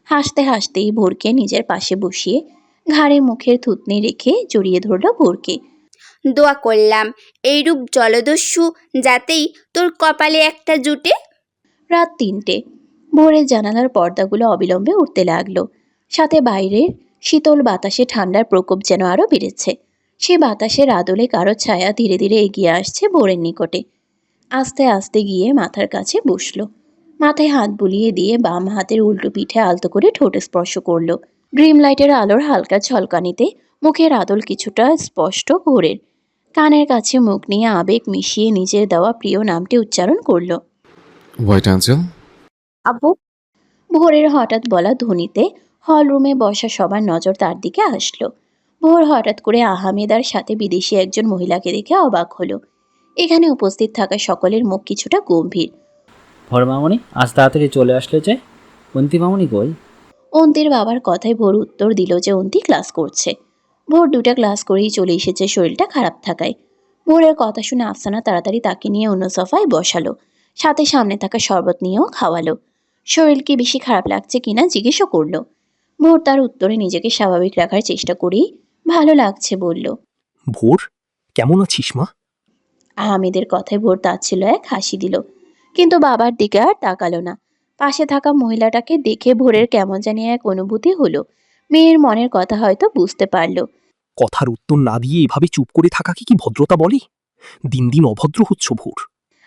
হাসতে হাসতেই ভোরকে নিজের পাশে বসিয়ে ঘাড়ে মুখের থুতনি রেখে জড়িয়ে ধরল ভোরকে। দোয়া করলাম এইরূপ জলদস্যু যাতেই তোর কপালে একটা জুটে। রাত ৩টে। ভোরের জানালার পর্দাগুলো অবিলম্বে উঠতে লাগলো। সাথে বাইরের শীতল বাতাসে ঠান্ডার প্রকোপ যেন আরো বেড়েছে। সে বাতাসের আদলে কারো ছায়া ধীরে ধীরে এগিয়ে আসছে ভোরের নিকটে। আস্তে আস্তে গিয়ে মাথার কাছে বসলো। মাথায় হাত বুলিয়ে দিয়ে বাম হাতের উল্টো পিঠে আলতো করে ঠোঁট স্পর্শ করলো। ড্রিম লাইটের আলোর হালকা ঝলকানিতে মুখের আদল কিছুটা স্পষ্ট ভোরের। কানের কাছে মুখ নিয়ে আবেগ মিশিয়ে নিজের দেওয়া প্রিয় নামটি উচ্চারণ করলো। White Angel. আব্বু। ভোরের হঠাৎ বলা ধ্বনিতে হল রুমে বসা সবার নজর তার দিকে আসলো। ভোর হঠাৎ করে আহমেদার সাথে বিদেশি একজন মহিলাকে দেখে অবাক হলো। এখানে উপস্থিত থাকা সকলের মুখ কিছুটা গম্ভীর। ভোর মামনি, আজ তাড়াতাড়ি চলে আসলে যে। অন্তি মামনি কই? অন্তির বাবার কথায় ভোর উত্তর দিল যে অন্তি ক্লাস করছে। ভোর 2টা ক্লাস করেই চলে এসেছে শরীরটা খারাপ থাকায়। ভোরের কথা শুনে আফসানা তাড়াতাড়ি তাকে নিয়ে অন্য সোফায় বসালো। সাথে সামনে থাকা শরবত নিয়েও খাওয়ালো। শরীর কি বেশি খারাপ লাগছে কিনা জিজ্ঞেসও করলো। ভোর তার উত্তরে নিজেকে স্বাভাবিক রাখার চেষ্টা করেই ভালো লাগছে বলল। ভোর, কেমন আছিস মা? আহমেদের কথায় ভোর তাচ্ছিল এক হাসি দিল, কিন্তু বাবার দিকে আর তাকালো না। পাশে থাকা মহিলাটাকে দেখে ভোরের কেমন জানি এক অনুভূতি হলো। মেয়ের মনের কথা হয়তো বুঝতে পারলো। কথার উত্তর না দিয়ে এভাবে চুপ করে থাকাকে কি ভদ্রতা বলে? দিন দিন অভদ্র হচ্ছ ভোর।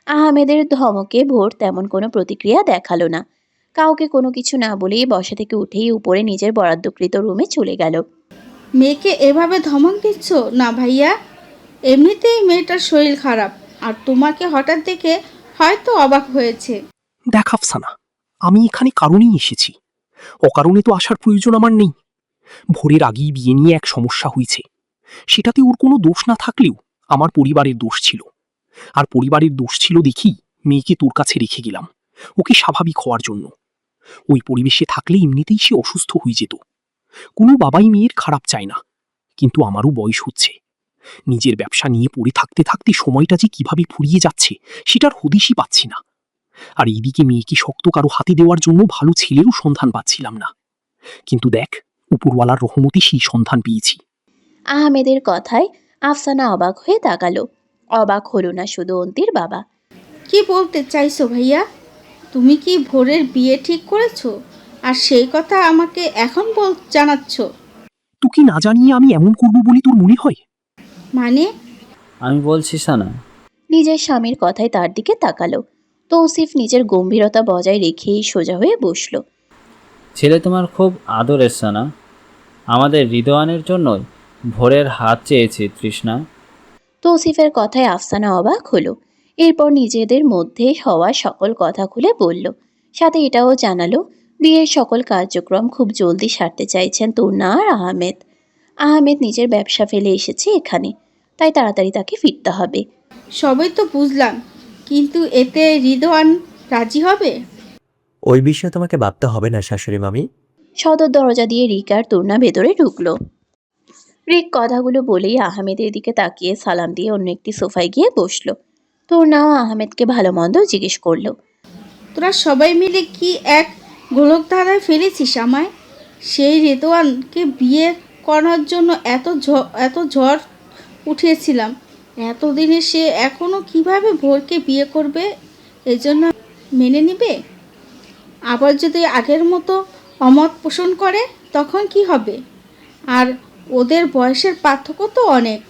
আহমেদের ধমকে ভোর তেমন কোনো প্রতিক্রিয়া দেখালো না। কাউকে কোনো কিছু না বলেই বসা থেকে উঠেই উপরে নিজের বরাদ্দকৃত রুমে চলে গেল। মেয়েকে এভাবে ধমক দিচ্ছ না ভাইয়া? এমনিতেই মেয়েটার শরীর খারাপ, আর তোমাকে হঠাৎ দেখে হয়তো অবাক হয়েছে। দেখ আফসানা, আমি এখানে কারণেই এসেছি, অকারণে তো আসার প্রয়োজন আমার নেই। ভোরের আগেই বিয়ে নিয়ে এক সমস্যা হয়েছে, সেটাতে ওর কোনো দোষ না থাকলেও আমার পরিবারের দোষ ছিল। আর পরিবারের দোষ ছিল দেখি মেয়েকে তোর কাছে রেখে গেলাম, ওকে স্বাভাবিক হওয়ার জন্য। ওই পরিবেশে থাকলে এমনিতেই সে অসুস্থ হয়ে যেত। কোনো বাবাই মেয়ের খারাপ চায় না, কিন্তু আমারও বয়স হচ্ছে। নিজের ব্যবসা নিয়ে পড়ে থাকতে থাকতে সময়টা যে কিভাবে ফুরিয়ে যাচ্ছে সেটার হদিশই পাচ্ছি না। আর এইদিকে মেয়েকে শক্ত কারো হাতে দেওয়ার জন্য ভালো ছেলেরও সন্ধান পাচ্ছিলাম না। কিন্তু দেখ, উপরওয়ালার রহমতে সেই সন্ধান পেয়েছি। আহমেদের কথায় আফসানা অবাক হয়ে তাকালো। অবাক হলো না শুধু অন্তির বাবা। কি বলতে চাইছো ভাইয়া? তুমি কি ভোরের বিয়ে ঠিক করেছো, আর সেই কথা আমাকে এখন জানাচ্ছ? তোকে না জানিয়ে আমি এমন করব বলে তোর মনে হয়? মানে? আমি বলছি সানা। নিজের স্বামীর কথায় তার দিকে তাকালো। তৌসিফ নিজের গম্ভীরতা বজায় রেখেই সোজা হয়ে বসলো। ছেলে তোমার খুব আদরের সানা। আমাদের রিদওয়ানের জন্যই ভোরের হাত চেয়েছি তৃষ্ণা। তৌসিফের কথায় আফসানা অবাক হলো। এরপর নিজেদের মধ্যে হওয়া সকল কথা খুলে বলল। সাথে এটাও জানালো বিয়ের সকল কার্যক্রম খুব জলদি সারতে চাইছেন তূর্ণা আর আহমেদ। আহমেদ নিজের ব্যবসা ফেলে এসেছে এখানে, তাই তাড়াতাড়ি তাকে ফিরতে হবে। সবই তো বুঝলাম, কিন্তু এতে রিদওয়ান রাজি হবে? ওই বিষয়ে তোমাকে ভাবতে হবে না শাশুড়ি মামি। সদর দরজা দিয়ে রিক আর তূর্ণা ভেতরে ঢুকলো। রিক কথাগুলো বলেই আহমেদের দিকে তাকিয়ে সালাম দিয়ে অন্য একটি সোফায় গিয়ে বসলো। তূর্ণাও আহমেদকে ভালো মন্দ জিজ্ঞেস করলো। তোরা সবাই মিলে কি এক গোলক ধাঁধায় ফেলেছিস আমায়? সেই রিদওয়ানকে বিয়ে করার জন্য এত ঝড় উঠিয়েছিলাম, এতদিনে সে এখনও কিভাবে ভোরকে বিয়ে করবে, এজন্য মেনে নেবে? আবার যদি আগের মতো অমত পোষণ করে তখন কি হবে? আর ওদের বয়সের পার্থক্য তো অনেক।